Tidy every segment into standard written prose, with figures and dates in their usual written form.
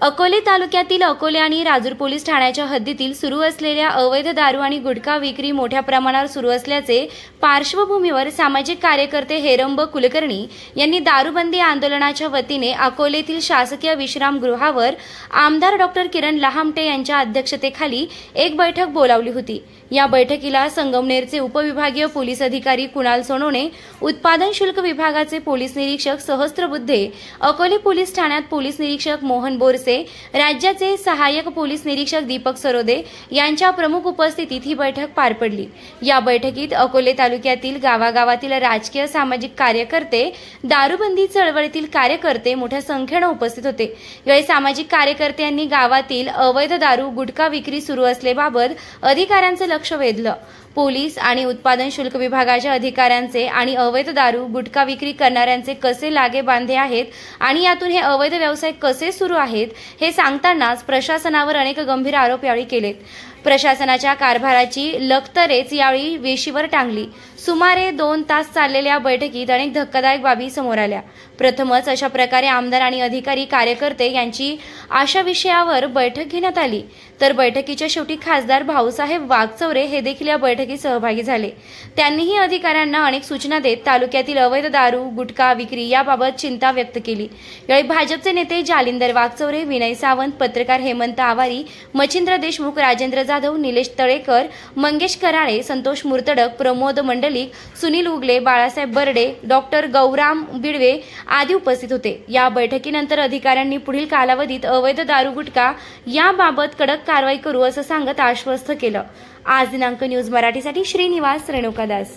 अकोले तालुक्यातील अकोले आणि राजूर पोलीस ठाण्याच्या हद्दीतील सुरू असलेल्या अवैध दारू आणि गुटखा विक्री मोठ्या प्रमाणावर सुरू असल्याचे पार्श्वभूमीवर सामाजिक कार्यकर्ते हेरंब कुलकर्णी यांनी दारूबंदी आंदोलनाच्या वतीने अकोलेतील शासकीय विश्रामगृहावर आमदार डॉक्टर किरण लहामटे यांच्या अध्यक्षतेखाली एक बैठक बोलावली होती। या बैठकीला संगमनेरचे उपविभागीय पोलीस अधिकारी कुणाल सोनोने, उत्पादन शुल्क विभागाचे पोलीस निरीक्षक सहस्त्रबुद्धे, अकोले पोलीस ठाण्यात पोलीस निरीक्षक मोहन बोरसे, राज्याचे सहाय्यक पोलीस निरीक्षक दीपक सरोदे यांच्या प्रमुख उपस्थितीत ही बैठक पार पडली। या बैठकीत अकोले तालुक्यातील गावागावातील राजकीय सामाजिक कार्यकर्ते, दारूबंदी चळवळीतील कार्यकर्ते मोठ्या संख्येने उपस्थित होते। यावेळी सामाजिक कार्यकर्त्यांनी गावातील अवैध दारू गुटखा विक्री सुरू असल्याबाबत अधिकाऱ्यांचे लक्ष वेधलं। पोलीस आणि उत्पादन शुल्क विभागाच्या अधिकाऱ्यांचे आणि अवैध दारू गुटखा विक्री करणाऱ्यांचे कसे लागे बांधे आहेत आणि यातून हे अवैध व्यवसाय कसे सुरू आहेत हे सांगतानाच प्रशासनावर अनेक गंभीर आरोप यावेळी केलेत। प्रशासनाच्या कारभाराची लखतरेच यावेळी वेशीवर टांगली। सुमारे 2 तास चाललेल्या बैठकीत अनेक धक्कादायक बाबी समोर आल्या। प्रथमच अशा प्रकारे आमदार आणि अधिकारी कार्यकर्ते यांची अशा विषयावर बैठक घेण्यात आली, तर बैठकीच्या शेवटी खासदार भाऊसाहेब वागचौरे हे देखील या बैठकीत सहभागी झाले। त्यांनीही अधिकाऱ्यांना अनेक सूचना देत तालुक्यातील अवैध दारू गुटखा विक्री याबाबत चिंता व्यक्त केली। यावेळी भाजपचे नेते जालिंदर वागचौरे, विनय सावंत, पत्रकार हेमंत आवारी, मच्छिंद्र देशमुख, राजेंद्र जाधव, निलेश तळेकर, मंगेश कराळे, संतोष मुर्तडक, प्रमोद मंडलिक, सुनील उगले, बाळासाहेब बर्डे, डॉक्टर गौराम बिडवे आदी उपस्थित होते। या बैठकीनंतर अधिकाऱ्यांनी पुढील कालावधीत अवैध दारू गुटखा याबाबत कडक कारवाई करू असं सांगत आश्वस्त केलं। आज दिनांक न्यूज मराठीसाठी श्रीनिवास रेणुकादास।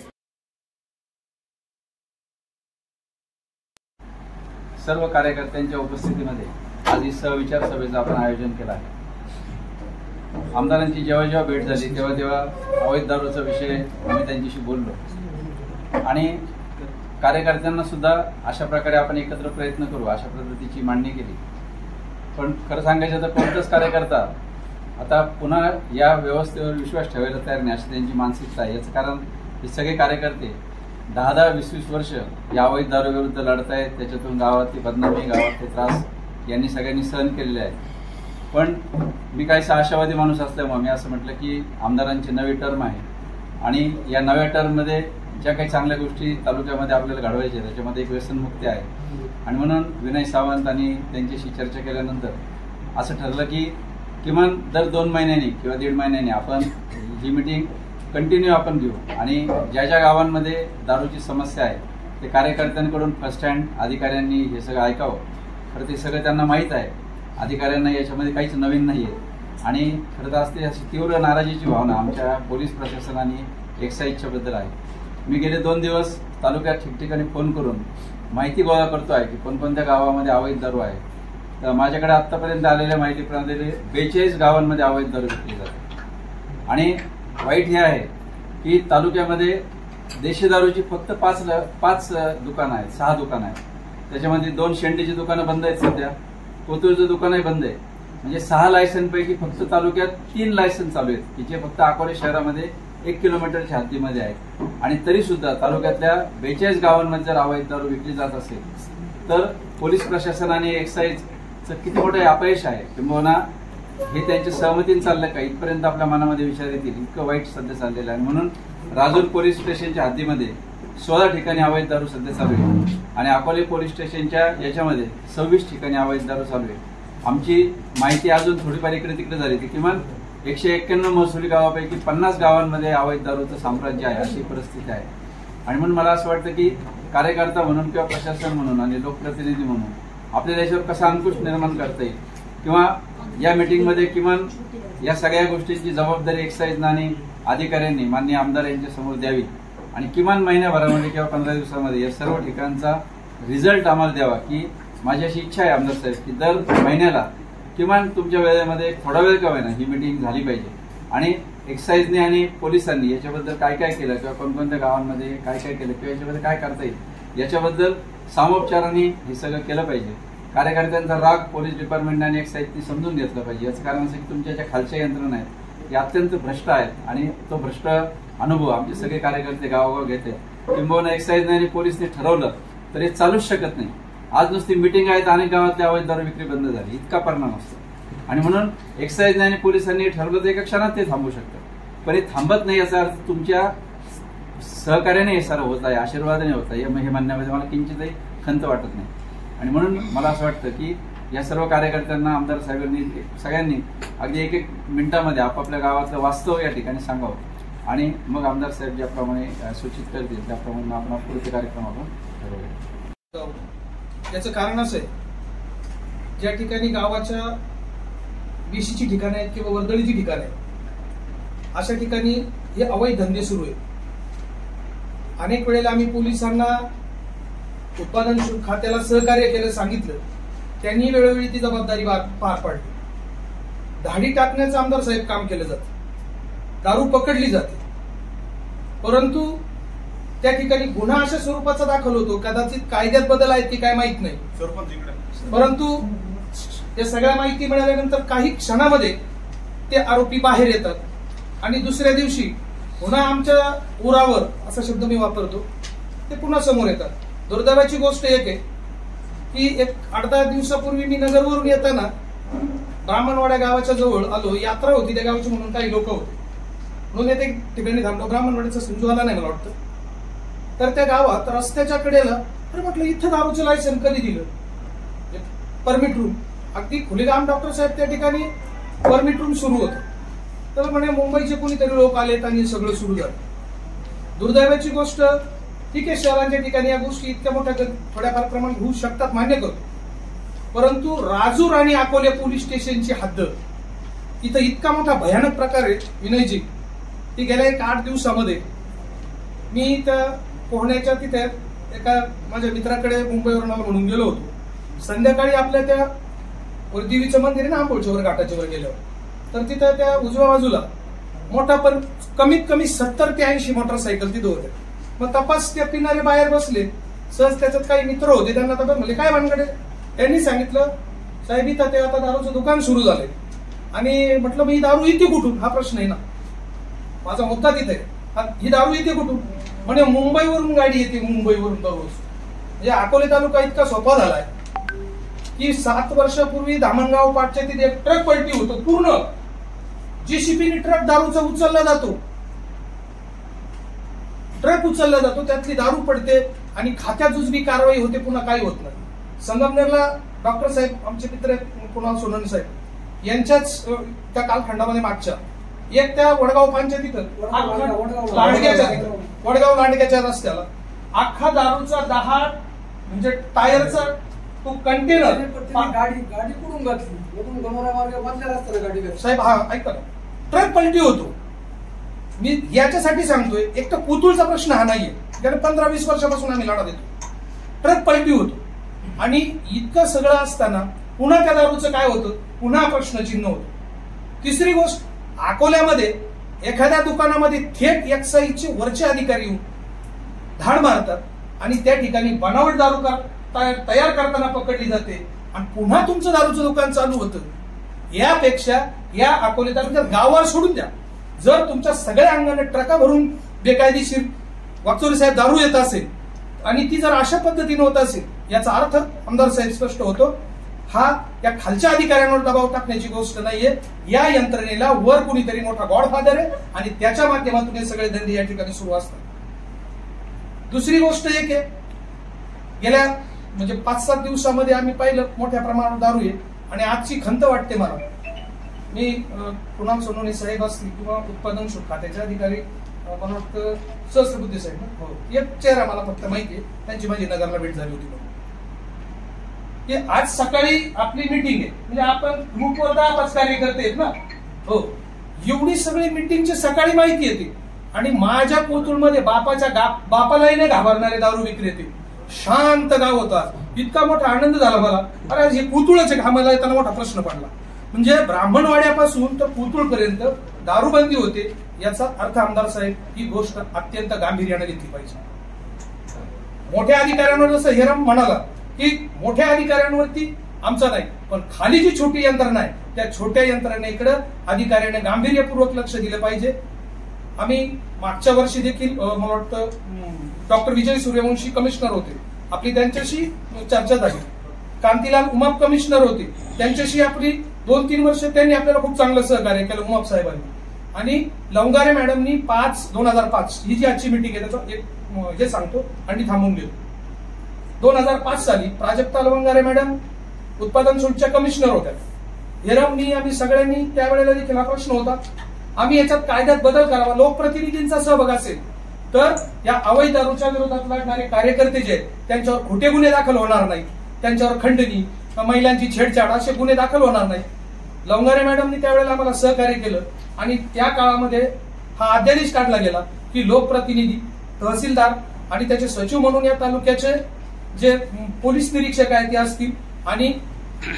सर्व कार्यकर्त्यांच्या उपस्थितीमध्ये आज ही सहविचार सभेचं आपण आयोजन केलं आहे। आमदारांची जेव्हा भेट झाली तेव्हा अवैध दारूचा विषय आम्ही त्यांच्याशी बोललो आणि कार्यकर्त्यांना सुद्धा अशा प्रकारे आपण एकत्र प्रयत्न करू अशा पद्धतीची मांडणी केली। पण खरं सांगायचं तर कोणताच कार्यकर्ता आता पुन्हा या व्यवस्थेवर विश्वास ठेवायला तयार नाही अशी त्यांची मानसिकता आहे। याचं कारण हे सगळे कार्यकर्ते 10-20 वर्ष या अवैध दारूविरुद्ध लढत आहेत। त्याच्यातून गावातली बदनामी, गावातले त्रास यांनी सगळ्यांनी सहन केलेले आहेत। पण मी काहीसा आशावादी माणूस असल्यामुळे मी असं म्हटलं की आमदारांची नवी टर्म आहे आणि या नव्या टर्ममध्ये ज्या काही चांगल्या गोष्टी तालुक्यामध्ये आपल्याला घडवायच्या त्याच्यामध्ये एक व्यसनमुक्ती आहे आणि म्हणून विनय सावंत आणि त्यांच्याशी चर्चा केल्यानंतर असं ठरलं की किमान दर 2 महिन्यांनी किंवा 1.5 महिन्यांनी आपण ही मीटिंग कंटिन्यू आपण घेऊ आणि ज्या ज्या गावांमध्ये दारूची समस्या आहे ते कार्यकर्त्यांकडून फर्स्ट हँड अधिकाऱ्यांनी हे सगळं ऐकावं। खरं ते सगळं त्यांना माहीत आहे, अधिकाऱ्यांना याच्यामध्ये काहीच नवीन नाही आहे आणि खरं तर असते अशी तीव्र नाराजीची भावना आमच्या पोलीस प्रशासनाने एक्साईजच्या बद्दल आहे। मी गेले 2 दिवस तालुक्यात ठिकठिकाणी फोन करून माहिती गोळा करतो आहे की कोणकोणत्या गावामध्ये अवैध दारू आहे। तर माझ्याकडे आतापर्यंत आलेल्या माहितीप्रमाणे 42 गावांमध्ये अवैध दारू विकली जाते आणि वाईट हे आहे की तालुक्यामध्ये देशी दारूची फक्त 5 दुकानं आहेत, 6 दुकानं आहेत। त्याच्यामध्ये 2 शेंडीची दुकानं बंद आहेत, सध्या कोतूरचं दुकानही बंद आहे। म्हणजे 6 लायसन्सपैकी फक्त तालुक्यात 3 लायसन्स चालू आहेत की जे फक्त अकोले शहरामध्ये 1 किलोमीटरच्या हद्दीमध्ये आहेत आणि तरी सुद्धा तालुक्यातल्या 42 गावांमध्ये जर अवैध दारू विकली जात असेल तर पोलीस प्रशासनाने एक्साईजचं किती मोठं अपयश आहे किंवा हे त्यांच्या सहमतीने चाललं का इथपर्यंत आपल्या मनामध्ये विचार येतील, इतकं वाईट सध्या चाललेलं आहे। म्हणून राजूर पोलीस स्टेशनच्या हद्दीमध्ये 16 ठिकाणी अवैध दारू सध्या चालू आहे आणि अकोले पोलीस स्टेशनच्या याच्यामध्ये 26 ठिकाणी अवैध दारू चालू आहे। आमची माहिती अजून थोडीफार इकडे तिकडे झाली ती किमान 191 महसुली गावापैकी 50 गावांमध्ये अवैध दारूचं साम्राज्य आहे अशी परिस्थिती आहे। आणि म्हणून मला असं वाटतं की कार्यकर्ता म्हणून किंवा प्रशासन म्हणून आणि लोकप्रतिनिधी म्हणून आपल्याला याच्यावर कसा अंकुश निर्माण करता येईल किंवा या मीटिंगमध्ये किमान या सगळ्या गोष्टींची जबाबदारी एक्साईज आणि अधिकाऱ्यांनी माननीय आमदार यांच्या समोर द्यावी आणि किमान महिन्याभरामध्ये किंवा 15 दिवसामध्ये या सर्व ठिकाणचा रिझल्ट आम्हाला द्यावा की माझी अशी इच्छा आहे आमदार साहेब की दर महिन्याला किमान तुमच्या वेळेमध्ये थोडा वेळ का होईना ही मीटिंग झाली पाहिजे आणि एक्साईजने आणि पोलिसांनी याच्याबद्दल काय काय केलं किंवा कोणकोणत्या गावांमध्ये काय काय केलं किंवा याच्यामध्ये काय करता येईल याच्याबद्दल सामोपचाराने हे सगळं केलं पाहिजे। कार्यकर्त्यांचा राग पोलीस डिपार्टमेंट आणि एक्साईजनी समजून घेतलं पाहिजे। याचं कारण असं की तुमच्या ज्या खालच्या यंत्रणा आहेत या अत्यंत भ्रष्ट आहेत आणि तो भ्रष्ट अनुभव आमचे सगळे कार्यकर्ते गावोगाव घेत आहेत। किंबहुना एक्साईजने आणि पोलिसने ठरवलं तर हे चालूच शकत नाही आज नुसती मिटिंग आहेत, अनेक गावातल्या अवैध दारू विक्री बंद झाली, इतका परिणाम असतो. आणि म्हणून एक्साईज आणि पोलिसांनी ठरवलं तर एका क्षणात ते थांबू शकतं, पण हे थांबत नाही. याचा अर्थ तुमच्या सहकार्याने हे सारं होत आहे, आशीर्वादाने होत आहे, हे म्हणण्यामध्ये मला किंचितही खंत वाटत नाही. आणि म्हणून मला असं वाटतं की या सर्व कार्यकर्त्यांना आमदार साहेबांनी सगळ्यांनी अगदी एक मिनिटामध्ये आपापल्या गावातलं वास्तव या ठिकाणी सांगावं आणि मग आमदार साहेब ज्याप्रमाणे सूचित करतील त्याप्रमाणे आपण पुढचे कार्यक्रम आपण ठरवूया. याचं कारण असं आहे, ज्या ठिकाणी गावाच्या वेशीची ठिकाणं आहेत किंवा वर्दळीची ठिकाणं आहेत अशा ठिकाणी हे अवैध धंदे सुरू आहेत. अनेक वेळेला आम्ही पोलिसांना उत्पादन शुल्क खात्याला सहकार्य केलं, सांगितलं, त्यांनी वेळोवेळी ती जबाबदारी पार पाडली. धाडी टाकण्याचं आमदार साहेब काम केलं जातं, दारू पकडली जाते, परंतु त्या ठिकाणी गुन्हा अशा स्वरूपाचा दाखल होतो, कदाचित कायद्यात बदल आहेत की काय माहित नाही, परंतु या सगळ्या माहिती मिळाल्यानंतर काही क्षणामध्ये ते आरोपी बाहेर येतात आणि दुसऱ्या दिवशी पुन्हा आमच्या उरावर असा शब्द मी वापरतो ते पुन्हा समोर येतात. दुर्दैवाची गोष्ट एक आहे की एक 8-10 दिवसापूर्वी मी नगरवरून येताना ब्राह्मणवाड्या गावाच्या जवळ आलो, यात्रा होती त्या गावाची म्हणून काही लोक होते, म्हणून येथे ठिकाणी थांबलो. ब्राह्मणवाड्याचा संजू आला नाही मला वाटतं, तर त्या गावात रस्त्याच्या कडेला अरे म्हटलं इथं दारूचं लायसन कधी दिलं, परमिट रूम, अगदी खुलेआम डॉक्टर साहेब त्या ठिकाणी परमिट रूम सुरू होतं. तर म्हणे मुंबईचे कोणीतरी लोक आलेत आणि सगळं सुरू झालं. दुर्दैवाची गोष्ट, ठीक आहे शहरांच्या ठिकाणी या गोष्टी इतक्या मोठ्या थोड्याफार प्रमाणात होऊ शकतात, मान्य करतो, परंतु राजूर आणि अकोले पोलीस स्टेशनची हद्द इथं इतका मोठा भयानक प्रकार आहे विनयजी, ती गेल्या 8 दिवसामध्ये मी त्या पोहण्याच्या तिथे एका माझ्या मित्राकडे मुंबईवरून म्हणून गेलो होतो. संध्याकाळी आपल्या त्या देवीचं मंदिर आहे ना आंबोळच्या वर घाटाच्या वर गेल्यावर, तर तिथं त्या उजव्या बाजूला मोठा पण कमीत कमी 70 ते 80 मोटरसायकल तिथं होत्या. मग तपास त्या पिणारे बाहेर बसले, सहज त्याच्यात काही मित्र होते, त्यांना तपास म्हणले काय भानगडे, त्यांनी सांगितलं साहेब इथं ते आता दारूचं दुकान सुरू झालंय. आणि म्हटलं मी दारू येते कुठून, हा प्रश्न आहे ना, माझा मुद्दा तिथे ही दारू येते कुठून, म्हणजे मुंबईवरून गाडी येते, मुंबईवरून दररोज. म्हणजे अकोले तालुका इतका सोपा झालाय की 7 वर्षापूर्वी धामणगाव पाठच्या तिथे एक ट्रक पलटी होतो, पूर्ण जेसीबीने ट्रक दारूचा उचलला जातो, ट्रक उचलला जातो, त्यातली दारू पडते आणि खात्यात जुजबी कारवाई होते, पुन्हा काही होत नाही. संगमनेरला डॉक्टर साहेब आमचे मित्र कुणाल सोनवणे साहेब यांच्याच त्या कालखंडामध्ये मागच्या एक त्या वडगाव पंचायतीत वडगाव लांडग्याच्या रस्त्याला अख्खा दारूचा 10 म्हणजे टायरचा तो कंटेनर गाडी कुठून घातली, मधल्या रस्त्याला गाडी घातली साहेब. हा ऐका ना, ट्रक पलटी होतो. मी याच्यासाठी सांगतोय, एक तर पुतूळचा प्रश्न हा नाहीये, कारण 15-20 वर्षापासून आम्ही लढा देतो. ट्रक पलटी होतो आणि इतकं सगळं असताना पुन्हा त्या दारूचं काय होतं, पुन्हा प्रश्नचिन्ह होतं. तिसरी गोष्ट, अकोल्यामध्ये एखाद्या दुकानामध्ये थेट एक्साईजचे वरचे अधिकारी येऊन धाड मारतात आणि त्या ठिकाणी बनावट दारू तयार करताना पकडली जाते आणि पुन्हा तुमचं दारूचं दुकान चालू होतं. यापेक्षा या अकोले तालुक्यात गावावर सोडून द्या, जर तुमच्या सगळ्या अंगाने ट्रका भरून बेकायदेशीर वाकचोरी साहेब दारू येत असेल आणि ती जर अशा पद्धतीने होत असेल, याचा अर्थ आमदार साहेब स्पष्ट होतो, हा या खालच्या अधिकाऱ्यांवर दबाव टाकण्याची गोष्ट नाहीये. या यंत्रणेला वर कुणीतरी मोठा गॉडफादर आहे आणि त्याच्या माध्यमातून हे सगळे धंदे या ठिकाणी सुरू असतात. दुसरी गोष्ट एक आहे, गेल्या म्हणजे 5-7 दिवसामध्ये आम्ही पाहिलं मोठ्या प्रमाणावर दारू आहे आणि आजची खंत वाटते मला. मी कुणाल सोनवणे साहेब असतील किंवा उत्पादन शुल्क खात्याचे अधिकारी मला वाटतं सहस्रबुद्धे साहेब, हो, एक चेहरा मला फक्त माहिती आहे, त्यांची माझी नगरला भेट झाली होती. की आज सकाळी आपली मीटिंग आहे, म्हणजे आपण ग्रुपवर 10-5 कार्यकर्ते आहेत ना, हो, एवढी सगळी मीटिंगची सकाळी माहिती येते आणि माझ्या कोथरूडमध्ये बापालाही नाही घाबरणारे दारू विक्रेते, शांत गाव होता. इतका मोठा आनंद झाला मला, अरे हे पुतुळच आहे, आम्हाला येताना मोठा प्रश्न पडला. म्हणजे ब्राह्मणवाड्यापासून तर पुतुळपर्यंत दारूबंदी होते, याचा अर्थ आमदार साहेब ही गोष्ट अत्यंत गांभीर्याने घेतली पाहिजे. मोठ्या अधिकाऱ्यांवर जसं हेरम म्हणाला की मोठ्या अधिकाऱ्यांवरती आमचा नाही, पण खाली जी छोटी यंत्रणा आहे त्या छोट्या यंत्रणेकडे अधिकाऱ्याने गांभीर्यपूर्वक लक्ष दिलं पाहिजे. आम्ही मागच्या वर्षी देखील मला वाटतं डॉक्टर विजय सूर्यवंशी कमिशनर होते, आपली त्यांच्याशी चर्चा झाली. कांतीलाल उमाप कमिशनर होते, त्यांच्याशी आपली 2-3 वर्ष त्यांनी आपल्याला खूप चांगलं सहकार्य केलं उमाप साहेबांनी. आणि लवंगारे मॅडमनी 5/2005 ही जी आजची मीटिंग आहे त्याचं एक हे सांगतो आणि थांबून गेलो. 2005 साली प्राजक्ता लवंगारे मॅडम उत्पादन शुल्कच्या कमिशनर होत्या. हेरमनी आम्ही सगळ्यांनी त्यावेळेला देखील हा प्रश्न होता, आम्ही याच्यात कायद्यात बदल करावा, लोकप्रतिनिधींचा सहभाग असेल तर या अवैध दारूच्या विरोधात लढणारे कार्यकर्ते जे आहेत त्यांच्यावर खोटे गुन्हे दाखल होणार नाहीत, त्यांच्यावर खंडणी, महिलांची छेडछाड असे गुन्हे दाखल होणार नाहीत. लवंगारे मॅडमनी त्यावेळेला आम्हाला सहकार्य केलं आणि त्या काळामध्ये हा अध्यादेश काढला गेला की लोकप्रतिनिधी, तहसीलदार आणि त्याचे सचिव म्हणून या तालुक्याचे जे पोलीस निरीक्षक आहेत ते असतील आणि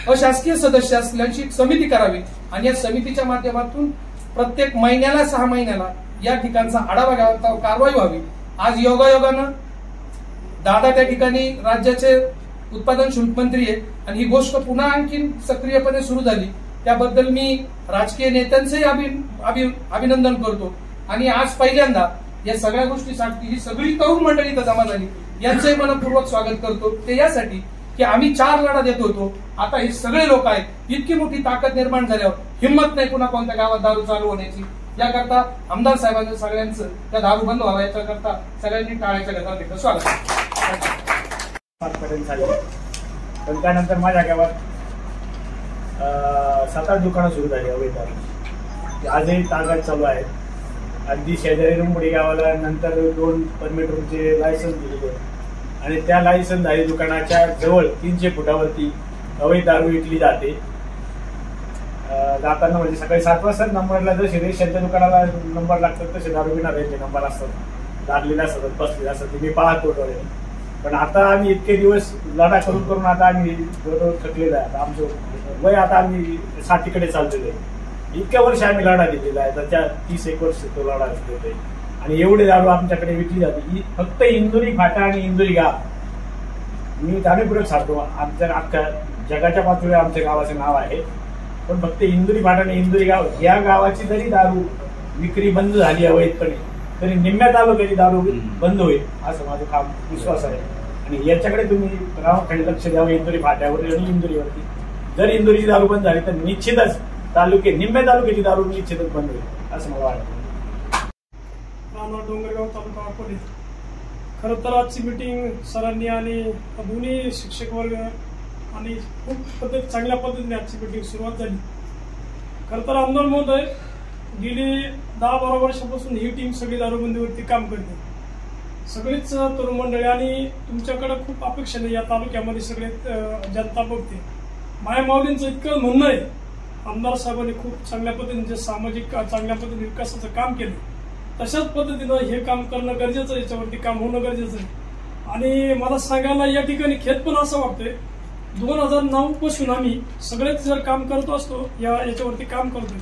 अशासकीय सदस्य असल्याची समिती करावी आणि या समितीच्या माध्यमातून प्रत्येक महिन्याला 6 महिन्याला या ठिकाणचा आढावा घ्यावा, कारवाई व्हावी. आज योगायोगानं दादा त्या ठिकाणी राज्याचे उत्पादन शुल्क मंत्री आहे आणि ही गोष्ट पुन्हा आणखी सक्रियपणे सुरू झाली. त्याबद्दल मी राजकीय नेत्यांचंही अभिनंदन करतो. आणि आज पहिल्यांदा या सगळ्या गोष्टीसाठी ही सगळी तरुण मंडळी इथं जमा झाली, यांचंही मनपूर्वक स्वागत करतो. ते यासाठी की आम्ही 4 लढा देत होतो, आता हे सगळे लोक आहेत, इतकी मोठी ताकद निर्माण झाल्यावर हिंमत नाही पुन्हा कोणत्या गावात दारू चालू होण्याची. याकरता आमदार साहेबांचं सगळ्यांचं त्या दारू बंद व्हावा याच्याकरता सगळ्यांनी टाळ्याच्या गजरात स्वागत. पण त्यानंतर माझ्या गावात 7-8 दुकानं सुरू झाली अवैध दारू. आजही तागात चालू आहेत. अगदी शेजारी रुंबडी गावाला नंतर 2 परमिट रूमचे लायसन्स दिलेले आणि त्या लायसन्सधारी दुकानाच्या जवळ 300 फुटावरती अवैध दारू विकली जाते. जाताना म्हणजे सकाळी 7 वाजता नंबरला जसे रेशनच्या दुकानाला नंबर लागतात तसे दारू पिणाऱ्यांचे नंबर असतात, लागलेले असतात, बसलेले असतात, मी पाहतो डोळे. पण आता आम्ही इतके दिवस लढा करून आता आम्ही जवळजवळ थकलेलो आहे. आमचं वय आता आम्ही 60कडे चाललेलो आहे. इतक्या वर्ष आम्ही लढा दिलेला आहे, तर त्या 30-1 वर्ष तो लढा देतोय आणि एवढे दारू आमच्याकडे विकली जाते. ही फक्त इंदुरी फाटा आणि इंदुरी गाव, मी जाणीवपूर्वक सांगतो, आमच्या अख्ख्या जगाच्या पातळीवर आमच्या गावाचं नाव आहे. पण फक्त इंदुरी फाटा आणि इंदुरी गाव या गावाची जरी दारू विक्री बंद झाली अवैधपणे तरी निम्म्या तालुक्याची दारू बंद होईल असं माझा ठाम विश्वास आहे. आणि याच्याकडे तुम्ही गावाकडे लक्ष द्यावं, इंदुरी फाट्यावर आणि इंदुरीवरती. जर इंदुरीची दारू बंद झाली तर निश्चितच निम्म्या तालुक्याची दारू निश्चितच बंद होईल असं मला वाटतं. डोंगरगाव तालुका अकोले. खरं तर आजची मीटिंग सरांनी आणि दोन्ही शिक्षक वर्ग आणि खूप चांगल्या पद्धतीने आजची मीटिंग सुरुवात झाली. खरं तर आमदार महोदय गेली 10-12 वर्षापासून ही टीम सगळी दारूबंदीवरती काम करते. सगळीच तरुण मंडळी आणि तुमच्याकडे खूप अपेक्षा नाही, या तालुक्यामध्ये सगळे जनता बघते. माया माऊलींचं इतकं म्हणणं आहे, आमदार साहेबांनी खूप चांगल्या पद्धतीने सामाजिक चांगल्या पद्धतीने विकासाचं काम केलं, तशाच पद्धतीनं हे काम करणं गरजेचं आहे, याच्यावरती काम होणं गरजेचं आहे. आणि मला सांगायला या ठिकाणी खेद पण असं वाटतंय, 2009 पासून आम्ही सगळेच जर काम करत असतो याच्यावरती काम करतोय.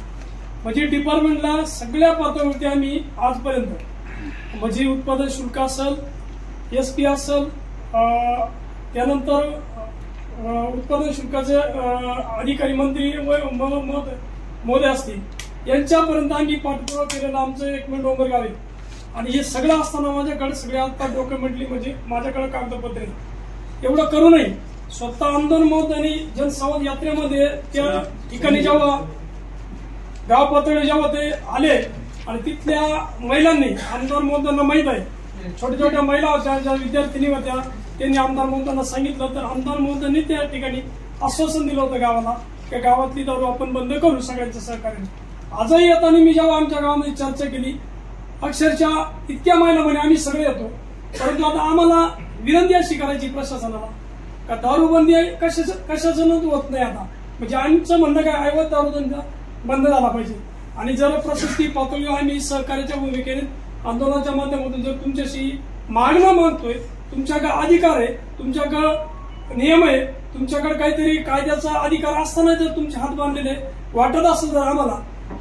म्हणजे डिपार्टमेंटला सगळ्या पातळीवरती आम्ही आजपर्यंत म्हणजे उत्पादन शुल्क असेल, SP असेल, त्यानंतर उत्पादन शुल्काचे अधिकारी मंत्री महोदय असतील, यांच्यापर्यंत आम्ही पाठपुरावा केलेला आमचं एकमेव डोंगरगाव आहे. आणि हे सगळं असताना माझ्याकडे सगळे आता डॉक्युमेंटली म्हणजे माझ्याकडे कागदपत्रे एवढं करूनही स्वतः आमदार महोदयांनी जनसंवाद यात्रेमध्ये त्या ठिकाणी जेव्हा गाव पातळीवर जेव्हा ते आले आणि तिथल्या महिलांनी, आमदार महोदयांना माहीत आहे छोट्या छोट्या महिला होत्या, ज्या विद्यार्थिनी होत्या, त्यांनी आमदार महोदयांना सांगितलं, तर आमदार महोदयांनी त्या ठिकाणी आश्वासन दिलं होतं गावाला की गावातली दारू आपण बंद करू सगळ्यांच्या सहकार्याने. आजही येताना मी जेव्हा आमच्या गावामध्ये चर्चा केली, अक्षरशः इतक्या महिला म्हणे आम्ही सगळे येतो, परंतु आता आम्हाला विनंती अशी करायची प्रशासनाला का दारूबंदी कशाचं होत नाही आता. म्हणजे आमचं म्हणणं काय, अवैध दारूबंदी बंद झाला पाहिजे. आणि जर प्रशासकीय पातळीवर आम्ही सहकार्याच्या भूमिकेने आंदोलनाच्या माध्यमातून जर तुमच्याशी मागणं मागतोय, तुमच्याकडे अधिकार आहे, तुमच्याकडे नियम आहे, तुमच्याकडे काहीतरी कायद्याचा अधिकार असताना जर तुमचे हात बांधलेले वाटत असेल जर आम्हाला,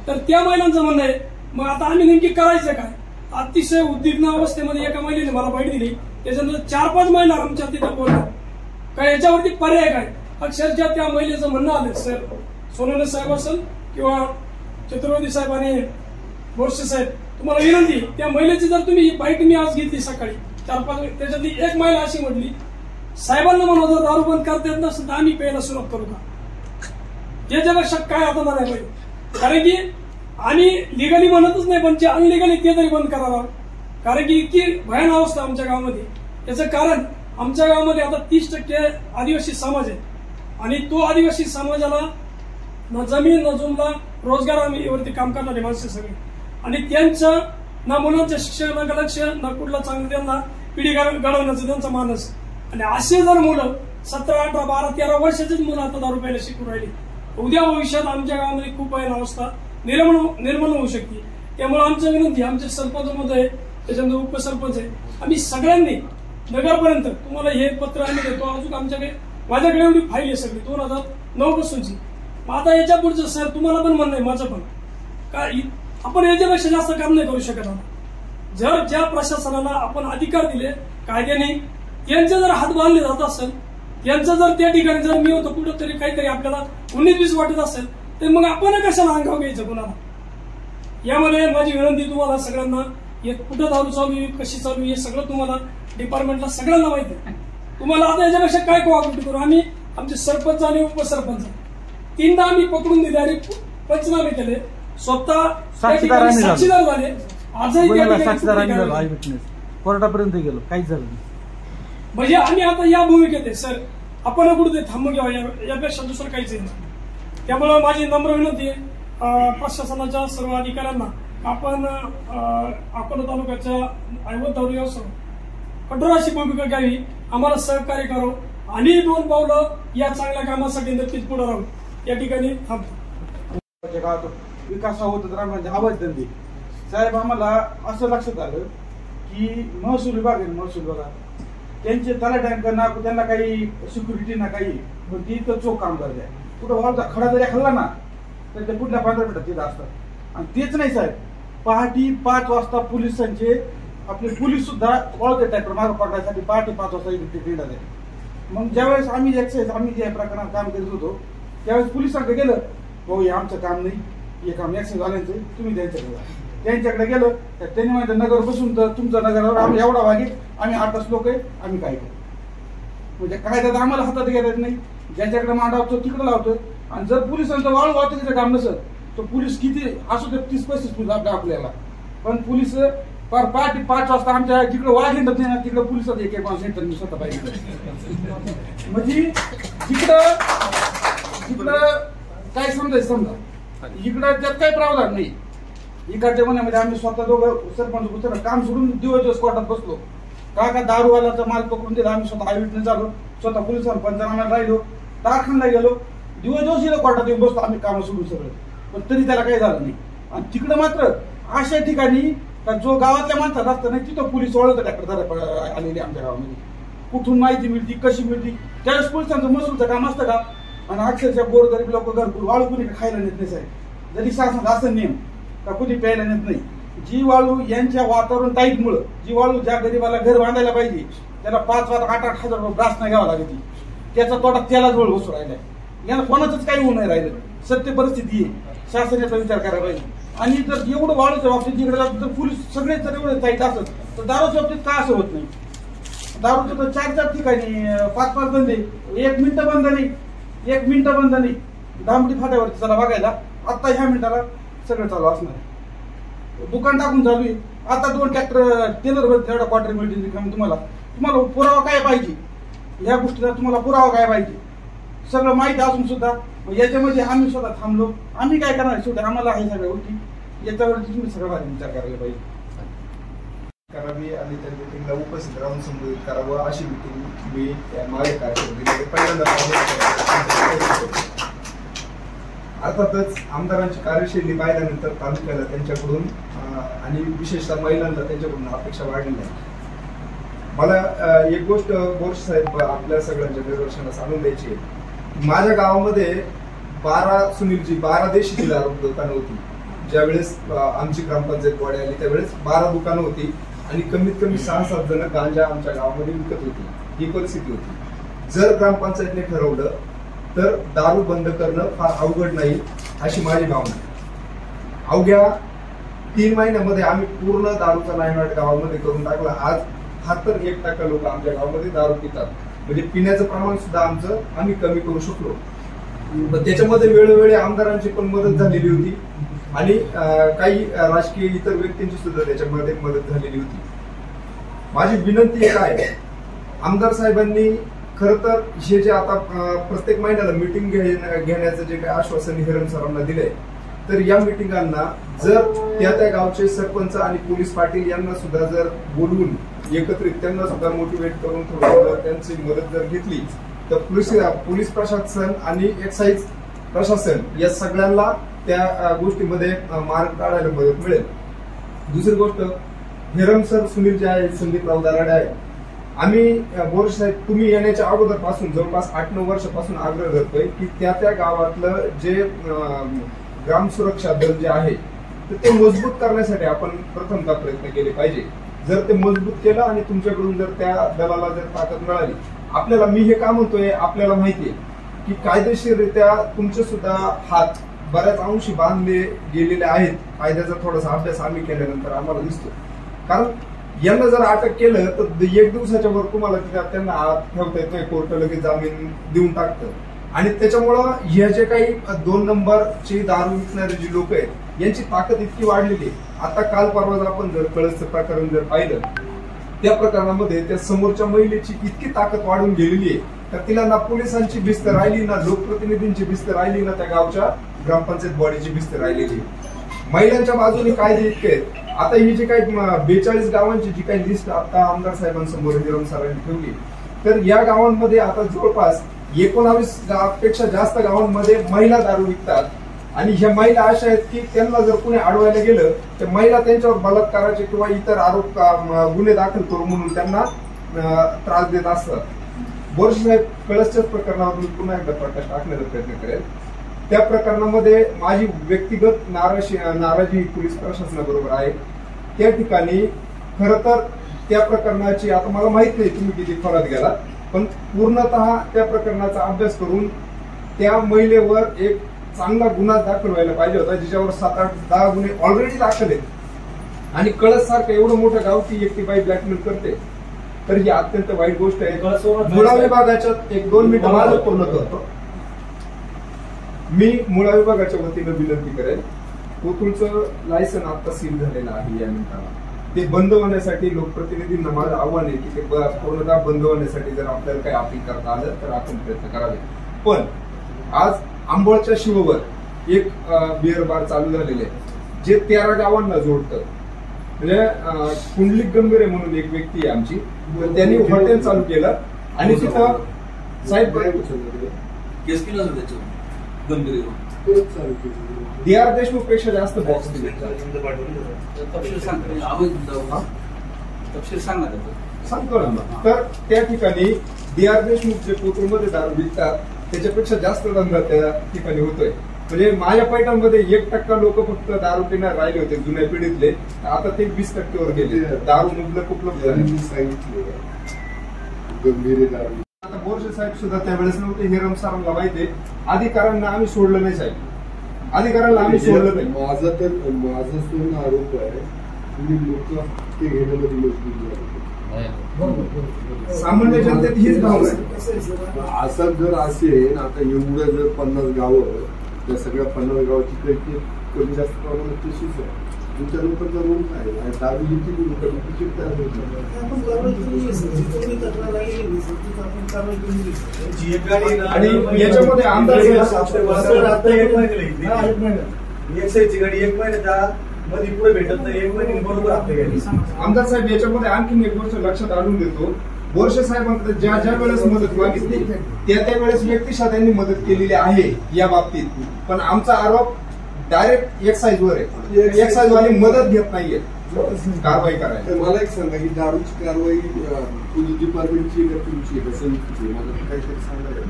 तर त्या महिलांचं म्हणणं आहे मग आता आम्ही नेमकी करायचं काय. अतिशय उद्विग्न अवस्थेमध्ये एका महिलेने मला बाईट दिली, त्याच्यानंतर 4-5 महिला आमच्या तिथे बोलतात काय याच्यावरती पर्याय काय. अक्षरशः त्या महिलेचं म्हणणं आलं, सर सोनवणे साहेब असेल किंवा चतुर्वेदी साहेब आणि बोरसे साहेब, तुम्हाला विनंती, त्या महिलेची जर तुम्ही बाईट मी आज घेतली सकाळी 4-5, त्याच्यातली एक महिला अशी म्हटली साहेबांना म्हणत होतं दारू बंद करता येत नसेल तर आम्ही प्यायला सुरुवात करू का? त्याच्यापेक्षा काय आता म्हणायला पाहिजे, कारण की आम्ही लिगली म्हणतच नाही, पण जे अनलिगली ते तरी बंद करावं. कारण की इतकी भयानक अवस्था आमच्या गावामध्ये. याचं कारण आमच्या गावामध्ये आता 30% आदिवासी समाज आहे आणि तो आदिवासी समाजाला ना जमीन ना जुमला रोजगार आम्ही वरती काम करणारे माणसं सगळे, आणि त्यांचं ना मुलांच्या शिक्षणाकडे लक्ष ना कुठला चांगलं त्यांना पिढी घडवण्याचा त्यांचा मानस. आणि असे जर मुलं 17, 18, 12, 13 वर्षाचीच मुलं आता दारू प्यायला शिकून राहिली, उद्या भविष्यात आमच्या गावामध्ये खूप भयानक अवस्था निर्माण होऊ शकते. त्यामुळे आमची विनंती, आमचे सरपंच महोदय, त्याच्यानंतर उपसरपंच आहे, आम्ही सगळ्यांनी नगरपर्यंत तुम्हाला हे पत्र आम्ही देतो. अजून आमच्याकडे माझ्याकडे एवढी फाईल आहे सगळी 2009 पासूनची. आता याच्या पुढचं सर तुम्हाला पण म्हणणं आहे, माझं पण, का आपण याच्यापेक्षा जास्त काम नाही करू शकत. जर ज्या प्रशासनाला आपण अधिकार दिले कायद्याने, त्यांचे जर हात बांधले जात असेल, यांचं जर त्या ठिकाणी जर मी होतो कुठंतरी काहीतरी आपल्याला 19-20 वाटत असेल तर मग आपण कशाला अंगावर घ्यायचं कुणाला. यामध्ये माझी विनंती तुम्हाला सगळ्यांना, कुठं दारू चालू आहे, कशी चालू आहे, हे सगळं तुम्हाला डिपार्टमेंटला सगळ्यांना माहिती आहे. तुम्हाला आता याच्यापेक्षा काय कोऑपरेट करू, आम्ही आमचे सरपंच आणि उपसरपंच 3दा आम्ही पकडून दिले आणि पंचनामे केले, स्वतः साक्षीदार झाले. आजही कोर्टापर्यंत गेलो, काहीच झालं नाही. म्हणजे आम्ही आता या भूमिकेत आहे सर, आपण कुठे थांबून घ्यावा, यापेक्षा दुसरं काहीच नाही. त्यामुळे माझी नम्र विनंती आहे प्रशासनाच्या सर्व अधिकाऱ्यांना, आपण अकोला तालुक्याच्या ऐवत दारू व्यवसाय कठोर अशी भूमिका घ्यावी, आम्हाला सहकार्य करावं आणि 2 पावलं या चांगल्या कामासाठी नक्कीच पुढे राहू. या ठिकाणी थांबतो. विकास होत राहण्याचे अवैध धंदे. साहेब, आम्हाला असं लक्षात आलं की महसूल विभाग आहे, महसूल विभागात त्यांचे तलाट्यांकडे ना त्यांना काही सिक्युरिटी ना काही, पण ती तर चोख काम करते. कुठं वाळचा खडा जरी खाल्ला ना तर ते कुठल्या 15 मिनिटात तिथं असतात. आणि तेच नाही साहेब, पहाटे 5 वाजता पोलिसांचे आपले पोलीस सुद्धा वळते ट्रॅक्टर मागे पकडण्यासाठी पहाटे 5 वाजता येणार आहे. मग ज्यावेळेस आम्ही आम्ही ज्या प्रकरणात काम करीत होतो त्यावेळेस पोलिसांकडे गेलं, हो हे आमचं काम नाही, हे काम ऍक्सिडेंट झाल्याचं, तुम्ही त्यांच्याकडे गेलं तर त्यांनी म्हणतात नगर बसून तर तुमचं नगरावर आम्ही एवढा वागे, आम्ही 8 लोक आहे, आम्ही काय करू. म्हणजे काय तर आम्हाला हातात घेता येत नाही, ज्याच्याकडे मांडावतो तिकडे लावतो. आणि जर पोलिसांचं वाळू वाहतुकीचं काम नसत तर पोलीस किती असू दे 30-35 पोलीस आपल्याला, पण पोलीस पहाटे 5 वाजता आमच्या जिकडे वाघ येतात नाही ना तिकडे पोलिसात एक माणूस येतात. मी स्वतः पाहिजे म्हणजे तिकडं काय समजा इकडं त्यात काही प्रावधान नाही. इकडच्या महिन्यामध्ये आम्ही स्वतः दोघं सरपंच काम सोडून दिवस कोर्टात बसलो, का दारूवाल्याचा माल पकडून दिला. आम्ही स्वतः आयविटनेस झालो, स्वतः पोलिसांना पंचनाम्याला राहिलो, कारखान्याला गेलो, दिवस इथं कोर्टात येऊन बसतो आम्ही काम सोडून सगळं, पण तरी त्याला काही झालं नाही. आणि तिकडं मात्र अशा ठिकाणी जो गावातल्या माणसात असतं नाही तिथं पोलीस वळत ट्रॅक्टर आलेले आमच्या गावामध्ये. कुठून माहिती मिळती, कशी मिळती, त्यावेळेस पोलिसांचं महसूलचं काम असतं का. आणि अक्षरशः गोरगरीब लोक घरकुल वाळू कुणी खायला नेत नाही साहेब, जरी शासनात असं नियम का कुणी प्यायला नेत नाही. जी वाळू यांच्या वातावरण टाईटमुळं, जी वाळू ज्या गरीबाला घर बांधायला पाहिजे त्याला 5-8 हजार रुपये ब्रास नाही घ्यावा लागते, त्याचा तोटा त्याला जवळ बसू राहिलाय. यांना कोणाचंच काही होऊ नाही राहिलं. सत्य परिस्थिती आहे, शासन याचा विचार करायला पाहिजे. आणि जर एवढं वाळूच्या बाबतीत जिकडे जातं तर पोलीस सगळे जर एवढे टाईट असत तर दारूच्या बाबतीत का असं होत नाही. दारूचं तर 4-4 ठिकाणी 5-5 धंदे, 1 मिनिट बंद नाही, 1 मिनिट बंद नाही. दामटी फाट्यावरती चला बघायला, आता ह्या मिनिटाला सगळं चालू असणार आहे. दुकान टाकून चालू आहे. आता 2 ट्रॅक्टर टेलर तेवढा क्वार्टर मिळतील. तुम्हाला पुरावा काय पाहिजे, ह्या गोष्टीचा तुम्हाला पुरावा काय पाहिजे सगळं माहिती असून सुद्धा याच्यामध्ये आम्ही स्वतः थांबलो. आम्ही काय करणार शेवटी, आम्हाला आहे सगळ्या गोष्टी, याच्यावरती तुम्ही सगळं भारी विचार करायला पाहिजे करावी आणि त्या मिटिंगला उपस्थित राहून संबोधित करावं. अशी मिटिंग मी माझ्या कार्यक्रमामध्ये पहिल्यांदा. अर्थातच आमदारांची कार्यशैली पाहिल्यानंतर तालुक्याला त्यांच्याकडून आणि विशेषतः महिलांना त्यांच्याकडून अपेक्षा वाढलेल्या आहेत. मला एक गोष्ट बोरसे साहेब आपल्या सगळ्यांच्या निदर्शनास आणून द्यायची आहे. माझ्या गावामध्ये 12 देशीची दारू दुकानं होती. ज्यावेळेस आमची ग्रामपंचायत बॉडी आली त्यावेळेस 12 दुकानं होती आणि कमीत कमी 6-7 जण गांजा आमच्या गावामध्ये विकत होती. ही परिस्थिती होती. जर ग्रामपंचायतने ठरवलं तर दारू बंद करणं फार अवघड नाही अशी माझी भावना. अवघ्या 3 महिन्यामध्ये आम्ही पूर्ण दारूचा नायनाट गावामध्ये करून टाकला. आज 71% लोक आमच्या गावामध्ये दारू पितात. म्हणजे पिण्याचं प्रमाण सुद्धा आम्ही कमी करू शकलो. पण त्याच्यामध्ये वेळोवेळी आमदारांची पण मदत झालेली होती आणि काही राजकीय इतर व्यक्तींची सुद्धा त्याच्यामध्ये मदत झालेली होती. माझी विनंती एक आहे, आमदार साहेबांनी खरं तर हे जे आता प्रत्येक महिन्याला मिटिंग घेण्याचं जे काही आश्वासन हिरम सरांना दिलंय, तर या मिटिंगांना जर त्या गावचे सरपंच आणि पोलीस पाटील यांना सुद्धा जर बोलवून एकत्रित त्यांना सुद्धा मोटिवेट करून थोडं त्यांची मदत जर घेतली तर पोलीस प्रशासन आणि एक्साईज प्रशासन या सगळ्यांना त्या गोष्टीमध्ये मार्ग काढायला मदत मिळेल. दुसरी गोष्ट, हिरम सर, सुनील जे आहे, संदीपराव दराडे आहे, आम्ही बोरसे साहेब तुम्ही येण्याच्या अगोदरपासून जवळपास 8-9 वर्षापासून आग्रह करतोय की त्या गावातलं जे ग्राम सुरक्षा दल जे आहे तर ते मजबूत करण्यासाठी आपण प्रथमतः प्रयत्न केले पाहिजे. जर ते मजबूत केलं आणि तुमच्याकडून जर त्या दलाला जर ताकद मिळाली, आपल्याला, मी हे का म्हणतोय, आपल्याला माहितीये की कायदेशीररित्या तुमचे सुद्धा हात बऱ्याच अंशी बांधले गेलेले आहेत. कायद्याचा थोडासा अभ्यास आम्ही केल्यानंतर आम्हाला दिसतो. कारण यांना जर अटक केलं तर 1 दिवसाच्या वर तुम्हाला त्यांना आत ठेवता येत नाही, कोर्ट लगेच जामीन देऊन टाकतं. आणि त्याच्यामुळं ह्या जे काही 2 नंबरची दारू विकणारे जी लोक आहेत यांची ताकद इतकी वाढलेली आहे. आता काल परवा आपण जर कळसचं प्रकरण जर पाहिलं, त्या प्रकरणामध्ये त्या समोरच्या महिलेची इतकी ताकद वाढून गेलेली आहे तर तिला ना पोलिसांची भिस्त राहिली, ना लोकप्रतिनिधींची भिस्त राहिली, ना त्या गावच्या ग्रामपंचायत बॉडीची भिस्त राहिलेली. महिलांच्या बाजूने कायदे इतके आहेत. आता ही जी काही 42 गावांची जी काही लिस्ट आता आमदार साहेबांसमोर हिरम सरांनी ठेवली, तर या गावांमध्ये आता जवळपास 19 पेक्षा जास्त गावांमध्ये महिला दारू विकतात. आणि ह्या महिला अशा आहेत की त्यांना जर कोणी अडवायला गेलं तर महिला त्यांच्यावर बलात्काराचे किंवा इतर आरोप गुन्हे दाखल करू म्हणून त्यांना त्रास देत असतात. बोरसे साहेब, कळसच्याच प्रकरणावर मी पुन्हा एकदा प्रकाश टाकण्याचा प्रयत्न करेल. त्या प्रकरणामध्ये माझी व्यक्तिगत नाराजी पोलीस प्रशासनाबरोबर आहे. त्या ठिकाणी खरं तर त्या प्रकरणाची, आता मला माहित नाही तुम्ही किती खोलात गेला, पण पूर्णतः त्या प्रकरणाचा अभ्यास करून त्या महिलेवर एक चांगला गुन्हा दाखल व्हायला पाहिजे होता, जिच्यावर 7-8-10 गुन्हे ऑलरेडी दाखल आहेत. आणि कळस सारखं एवढं मोठं गाव की एकटी बाई ब्लॅकमेल करते, तर ही अत्यंत वाईट गोष्ट आहे. मुळा विभागाच्या 1-2 मिनिटं माझं पूर्ण करतो. मी मुळा विभागाच्या वतीनं विनंती करेन, कोथरूडचं लायसन आता सील झालेलं आहे. या मिनिटाला ते बंद होण्यासाठी लोकप्रतिनिधींना माझं आव्हान आहे की ते पूर्णतः बंद होण्यासाठी जर आपल्याला काही अपील करता आलं तर आपण प्रयत्न करावे. पण आज आंबोळच्या शिववर एक बिअर बार चालू झालेले आहे जे 13 गावांना जोडतं. म्हणजे कुंडलिक गंभीरे म्हणून एक व्यक्ती आहे आमची, त्यांनी हॉटेल चालू केलं आणि तिथं साहेब DR देशमुख पेक्षा जास्त बॉक्स दिले. सांगतो ना. तर त्या ठिकाणी DR देशमुख जे कोथरूडमध्ये दारू विकतात त्याच्यापेक्षा जास्त धंदा त्या ठिकाणी होतोय. म्हणजे माझ्या पैठणमध्ये 1% लोक फक्त दारू पिणार राहिले होते जुन्या पिढीतले, आता ते 20%वर गेले. दारू मुबलक उपलब्ध झाली. आता बोरसे साहेब सुद्धा त्यावेळेस नव्हते. हिरम सरांना माहिती आहे, अधिकाऱ्यांना आम्ही सोडलं नाही साहेब, अधिकाऱ्यांना आम्ही सोडलं नाही. माझा पूर्ण आरोप आहे तुम्ही लोक ते घेण्यामध्ये मजबूर झाले. सामान्य जनतेत हीच भाव आहे. असं जर असेल, आता एवढं जर 50 गावं, त्या सगळ्या 50 गावाची काही कमी जास्त प्रमाणात तशीच आहे. तुमच्या लोकांचा रोल काय आहे? दारू किती लोकांची तयार आणि याच्यामध्ये आमदार आमदार साहेब याच्यामध्ये आणखी एक गोष्ट लक्षात आणून देतो. बोरसे साहेबांकडे ज्या ज्या वेळेस मदत मागितली त्या वेळेस व्यक्तिशः त्यांनी मदत केलेली आहे या बाबतीत. पण आमचा आरोप डायरेक्ट एक्साईज वर आहे. एक्साईज वाले मदत घेत नाहीये कारवाई करायला. मला एक सांगा की दारूची कारवाई पोलीस डिपार्टमेंटची तुमची कसं काहीतरी सांगायला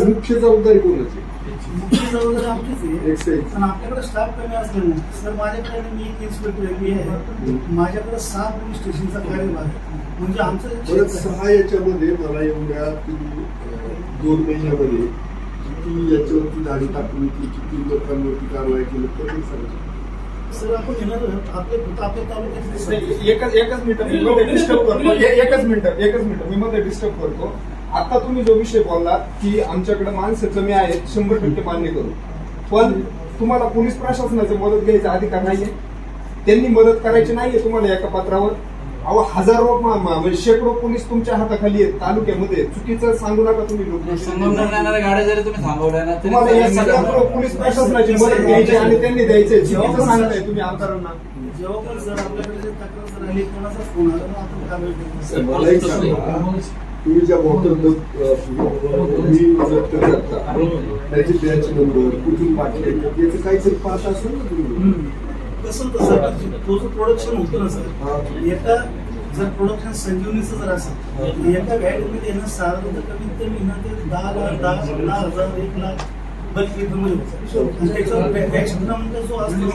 मुख्य जबाबदारी कोणाची? मुख्य जबाबदारी आमचीच आहे. पण आपल्याकडे स्टाफ कमी असल्यामुळे सर माझ्याकडे मी एक इन्स्पेक्टर आहे, माझ्याकडे 6 पोलीस स्टेशनचा कार्यभार आहे. म्हणजे आमचं 6 याच्यामध्ये मला एवढ्या 2 महिन्यामध्ये किती याच्यावरती झाडी टाकली, किती लोकांवरती कारवाई केली तर सांगायचं. सर आपण येणार आपल्या तालुक्यात एकच मिनिट मी मध्ये डिस्टर्ब करतो. एकच मिनिट मी मध्ये डिस्टर्ब करतो. आता तुम्ही जो विषय बोलला की आमच्याकडे माणसं कमी आहेत, 100% मान्य करू, पण तुम्हाला पोलीस प्रशासनाची मदत घ्यायचा अधिकार नाहीये. त्यांनी मदत करायची नाहीये तुम्हाला एका पात्रावर. अहो हजारो म्हणजे शेकडो पोलीस तुमच्या हाताखाली आहेत तालुक्यामध्ये. चुकीचं सांगू नका तुम्ही लोक. गाड्या जरी तुम्ही थांबवल्या ना तुम्हाला या सगळ्या पोलीस प्रशासनाची मदत घ्यायची आणि त्यांनी द्यायचे. चुकीचं सांगताय तुम्ही आमदारांना. जेव्हा पण सर आपल्याकडे तक्रार आली कोणाचा फोन आला आपण कारवाई मला एक सांगा, तुम्ही ज्या वक्तव्य व्यक्त करता त्याची बॅच नंबर कुठून पाठवले याचं काहीतरी पाहत असेल ना तुम्ही. कसं तसं तो जो प्रोडक्शन होतं ना सर, एका जर प्रोडक्शन संजीवनीचं जर असेल एका गाडीमध्ये येणं साधारण कमीत कमी ना ते 10,000, 1 लाख बल्क जो असतो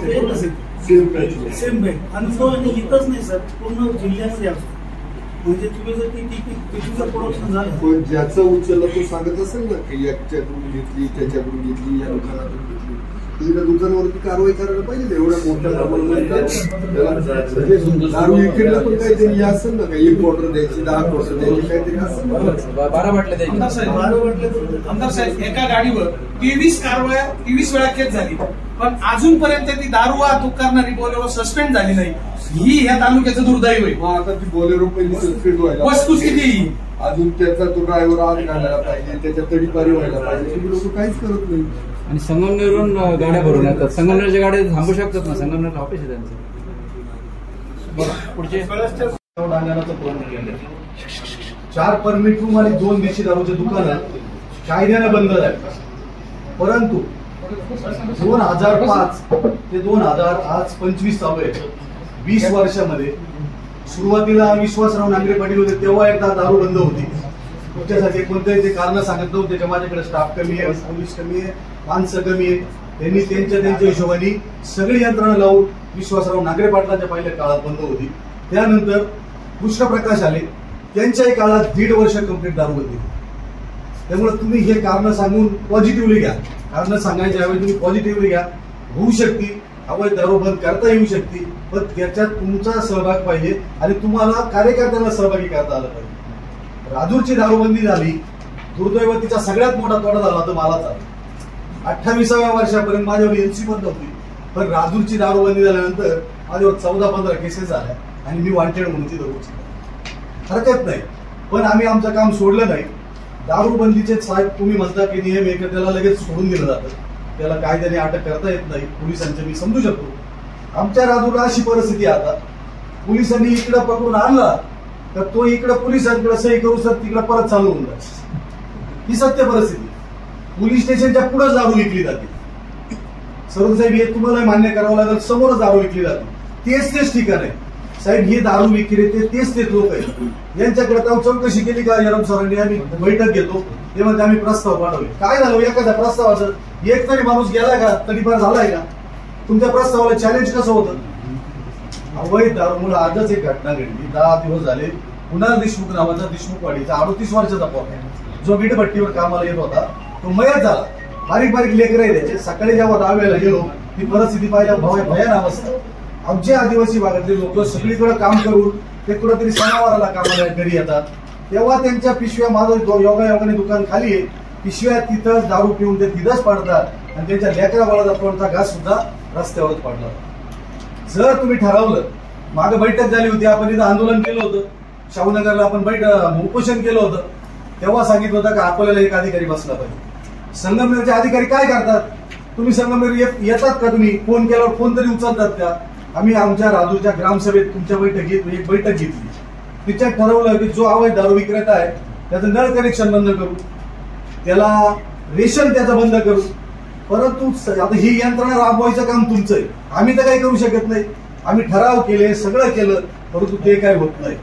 सेम बॅग आणि तो इथंच नाही सर पूर्ण जिल्ह्यामध्ये असतो. म्हणजे तुम्ही जर कितीचं प्रोडक्शन झालं पण ज्याचं उचललं तो सांगत असेल ना की याच्याकडून घेतली त्याच्याकडून घेतली या दुकानातून घेतली. तुम्ही त्या दुकानावरती कारवाई करायला पाहिजे. एवढ्या मोठ्या प्रमाणामध्ये दारू विक्रीला पण काहीतरी असेल ना, काही 1 क्वार्टर द्यायची 10 क्वार्टर द्यायची काहीतरी असेल ना. 12 बाटल्या द्यायची. आमदार साहेब एका गाडीवर 23 वेळा केस झाली, पण अजूनपर्यंत ती दारू वाहतूक करणारी बोलेरो सस्पेंड झाली नाही. ही ह्या तालुक्याचं दुर्दैव आहे. मग आता ती बोलेरो पहिली सस्पेंड व्हायला वस्तुस्थिती अजून त्याचा तो ड्रायव्हर आत घालायला पाहिजे, त्याच्या तडीपारी व्हायला पाहिजे. तुम्ही लोक काहीच करत नाही. आणि संगमनेरवरून गाड्या भरून येतात. संगमनेरच्या गाड्या थांबू शकतात ना, संगमनेर ऑफिस आहे त्यांचं. पुढचे 4 परमिट रूम आणि 2 देशी दारूचे दुकानं कायद्यानं बंद झाले. परंतु 2005 ते 2000 आज 25 चालू आहे. 20 वर्षामध्ये सुरुवातीला विश्वासराव नांगरे पाटील होते तेव्हा एकदा दारू बंद होती. तुमच्यासाठी कोणत्याही ते कारण सांगत नव्हते. त्याच्या माझ्याकडे स्टाफ कमी आहे, पोलीस कमी आहे, माणसं कमी आहे. त्यांनी त्यांच्या हिशोबाने सगळी यंत्रणा लावून विश्वासराव नांगरे पाटलांच्या पहिल्या काळात बंद होती. त्यानंतर कृष्णप्रकाश आले, त्यांच्याही काळात 1.5 वर्ष कंप्लीट दारू बंदी. त्यामुळे तुम्ही हे कारण सांगून पॉझिटिव्हली घ्या. कारण सांगायच्या ऐवजी तुम्ही पॉझिटिव्हली घ्या. होऊ शकते अवैध दारू बंद करता येऊ शकते, पण त्याच्यात तुमचा सहभाग पाहिजे आणि तुम्हाला कार्यकर्त्यांना सहभागी करता आलं पाहिजे. राजूरची दारूबंदी झाली, दुर्दैव तिचा सगळ्यात मोठा तोडा झाला तर मला झाला. 28व्या वर्षापर्यंत माझ्यावर एनसी पण नव्हती, पण राजूरची दारूबंदी झाल्यानंतर माझ्यावर 14-15 केसेस झाल्या आणि मी वॉन्टेड म्हणून तिथं हरकत नाही. पण आम्ही आमचं काम सोडलं नाही. दारूबंदीचे साहेब तुम्ही म्हणता की नियम एक त्याला लगेच सोडून दिलं जातं, त्याला कायद्याने अटक करता येत नाही. पोलिसांचं मी समजू शकतो. आमच्या राजूरला अशी परिस्थिती आता पोलिसांनी इकडं पकडून आणला तर तो इकडं पोलिसांकडे सही करू सर तिकडे परत चालू होऊन जाईल. ही सत्य परिस्थिती. पोलीस स्टेशनच्या पुढेच दारू विकली जाते. साहेब हे तुम्हाला मान्य करावं लागेल, समोरच दारू विकली जाते. तेच ठिकाण आहे साहेब. हे दारू विक्रेते तेच लोक आहेत. यांच्याकडे चौकशी केली का यरम सरांनी? आम्ही बैठक घेतो तेव्हा आम्ही प्रस्ताव पाठवले. काय झालं एखाद्या प्रस्तावाचं एक तरी माणूस गेला का, तडीपार झालाय का? तुमच्या प्रस्तावाला चॅलेंज कसं होतं? अवैध दारूमुळे आजच एक घटना घडली. 10 दिवस झाले. कुणाल देशमुख नावाचा देशमुखवाडीचा 38 वर्षाचा पोरगा जो वीटभट्टीवर कामाला येत होता तो मयत झाला. बारीक लेकर आहे त्याचे. सकाळी जेव्हा दाव्याला गेलो ती परिस्थिती पाहिजे भयान अवस्था. आमचे आदिवासी भागातले लोक सगळीकडे काम करून ते कुठेतरी सणावाराला कामाला घरी येतात. तेव्हा त्यांच्या पिशव्या, माझं योगायोगाने दुकान खाली आहे, पिशव्या तिथंच दारू पिऊन ते तिथंच पडतात आणि त्यांच्या लेकरा बाळाचा कोणता घास सुद्धा रस्त्यावरच पडला. जर तुम्ही ठरवलं, मागे बैठक झाली होती, आपण इथं आंदोलन केलं होतं, शाहूनगरला आपण उपोषण केलं होतं, तेव्हा सांगितलं होतं की आपल्याला एक अधिकारी बसला पाहिजे. संगमनेरचे अधिकारी काय करतात? तुम्ही संगमनेर येतात का? तुम्ही फोन केल्यावर फोन तरी उचलतात का? आम्ही आमच्या राजूरच्या ग्रामसभेत तुमच्या बैठकीत एक बैठक घेतली. तिच्यात ठरवलं की जो अवैध दारू विक्रेता आहे त्याचं नळ कनेक्शन बंद करू, त्याला रेशन त्याचं बंद करू. परंतु आता ही यंत्रणा राबवायचं काम तुमचं आहे. आम्ही तर काही करू शकत नाही. आम्ही ठराव केले, सगळं केलं, परंतु ते काय होत नाही.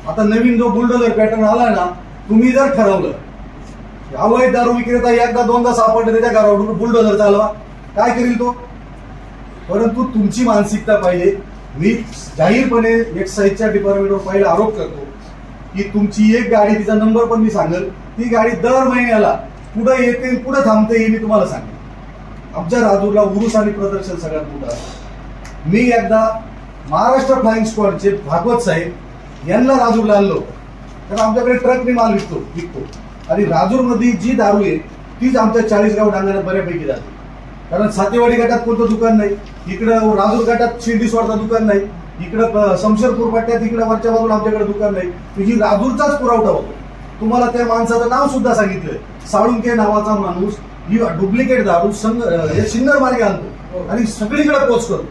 आता नवीन जो बुलडोजर पॅटर्न आलाय ना, तुम्ही जर ठरवलं अवैध दारू विक्रेता एकदा 2दा सापडले त्याच्या घरावर बुलडोजर चालवा, काय करील तो? परंतु तुमची मानसिकता पाहिजे. मी जाहीरपणे एक्साईजच्या डिपार्टमेंटवर पहिला आरोप करतो की तुमची एक गाडी, तिचा नंबर पण मी सांगेल, ती गाडी दर महिन्याला पुढे येते, पुढे थांबते, हे मी तुम्हाला सांगेन. आमच्या राजूरला उरूस आणि प्रदर्शन सगळ्यात मोठं आहे. मी एकदा महाराष्ट्र फ्लाइंग स्क्वॉडचे भागवत साहेब यांना राजूरला आणलो, तर आमच्याकडे ट्रकने माल विकतो आणि राजूरमध्ये जी दारू आहे तीच आमच्या 40 गाव डांगणात बऱ्यापैकी जाते. कारण सातेवाडी गटात कोणतं दुकान नाही, इकडं राजूर गटात शिर्डीस्वाडचं दुकान नाही, इकडं शमशेरपूर पट्ट्यात इकडे वरच्या बाजूला आमच्याकडे दुकान नाही. ही राजूरचाच पुरवठा होतो. तुम्हाला त्या माणसाचं नाव सुद्धा सांगितलंय, साळुंके नावाचा माणूस ही डुप्लिकेट दारू सिन्नर मार्गे आणतो आणि सगळीकडे पोच करतो.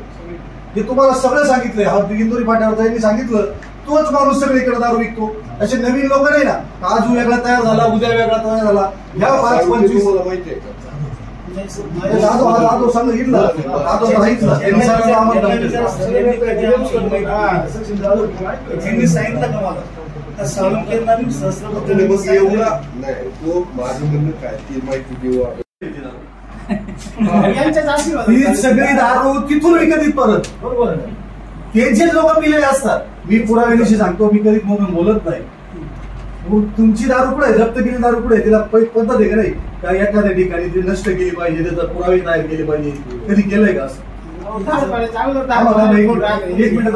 हे तुम्हाला सगळं सांगितलंय. हा इंदोरी फाट्यावर यांनी सांगितलं, तोच माणूस सगळीकडे दारू विकतो. असे नवीन लोक नाही ना, आज वेगळा तयार झाला, उद्या वेगळा तयार झाला. या 5-25 माहितीये का सांगितलं का मला तो माझं म्हणणं काय ती माहिती देऊ. ही सगळी दारू तिथून विकत परत, बरोबर. ते जे लोक पिलेले असतात, मी पुराव्याविषयी सांगतो, मी कधी म्हणून बोलत नाही. तुमची दारू कुठे जप्त केली दारू कुठे, तिला पद्धत आहे का नाही का एखाद्या ठिकाणी ती नष्ट केली पाहिजे, त्याचा पुरावे तयार केले पाहिजे. कधी केलंय का असं? एक मिनिट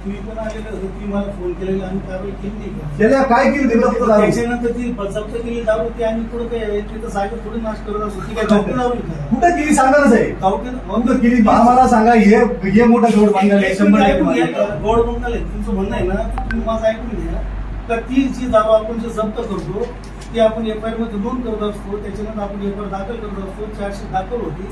तुम्ही पण आलेलं होतं, तुम्ही मला फोन केलेला आणि कारवाई केली केल्या काय केली त्याच्यानंतर ती जप्त केली दारू ती आम्ही थोडं काय तिथं सायकल थोडी नाश करत असतो. ती काय गावठी दारू कुठं केली सांगा ना साहेब, गावठी केली आम्हाला सांगा. हे मोठा गोड बंगाल 100 गोड बंगाल आहे. तुमचं म्हणणं आहे ना, तुम्ही माझं ऐकून घ्या का ती जी दारू आपण जे जप्त करतो ती आपण एफआयआर मध्ये नोंद करत असतो, त्याच्यानंतर आपण एफआयआर दाखल करत असतो. 400 दाखल होती.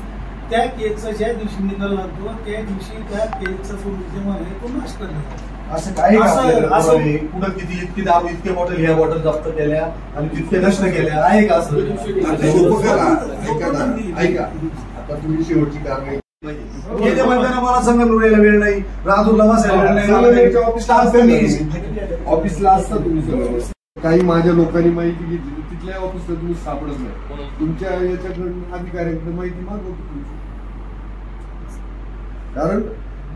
त्या केसचा ज्या दिवशी निकाल लागतो त्या दिवशी त्या केसचा जो मुद्देमाल आहे तो नाश करण्यात. असं काही कुठं किती इतकी दारू इतके बॉटल ह्या बॉटल जप्त केल्या आणि तितके नष्ट केल्या आहे का असं? ऐका, आता तुम्ही शेवटची कारवाई मला संघ उडायला वेळ नाही, राजूरला बसायला वेळ नाही, स्टाफ कमी ऑफिसला असता तुम्ही सगळं. काही माझ्या लोकांनी माहिती घेतली, तिथल्या ऑफिसला तुम्ही सापडत नाही. तुमच्या याच्याकडून अधिकाऱ्यांकडे माहिती मागवतो तुमची. कारण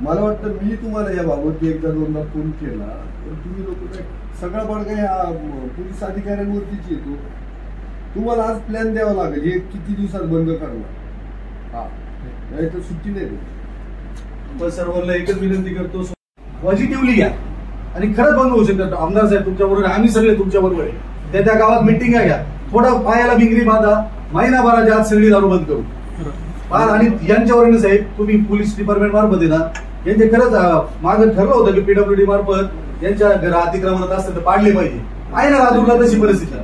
मला वाटतं मी तुम्हाला याबाबत एकदा दोनदा फोन केला तर तुम्ही लोक काय सगळा बडगा ह्या पोलीस अधिकाऱ्यांवरतीच येतो. तुम्हाला आज प्लॅन द्यावा लागेल, हे किती दिवसात बंद करणार. हा नाही तर सुट्टी नाही. सर्वांना एकच विनंती करतो, पॉझिटिव्हली घ्या आणि खरंच बंद होऊ शकतं. आमदार साहेब तुमच्या बरोबर, आम्ही सगळे तुमच्या बरोबर आहे. त्या गावात मिटिंग घ्या, थोडं पायाला बिंगरी बांधा, महिनाभराच्या आत सगळी दारू बंद करू. आणि यांच्यावर साहेब तुम्ही पोलीस डिपार्टमेंट मार्फत आहे ना, यांचे खरंच माझं ठरलं होतं की पीडब्ल्यूडी मार्फत यांच्या घरा अतिक्रमणात असतं तर पाडले पाहिजे. आहे ना राजूरला तशी परिस्थिती,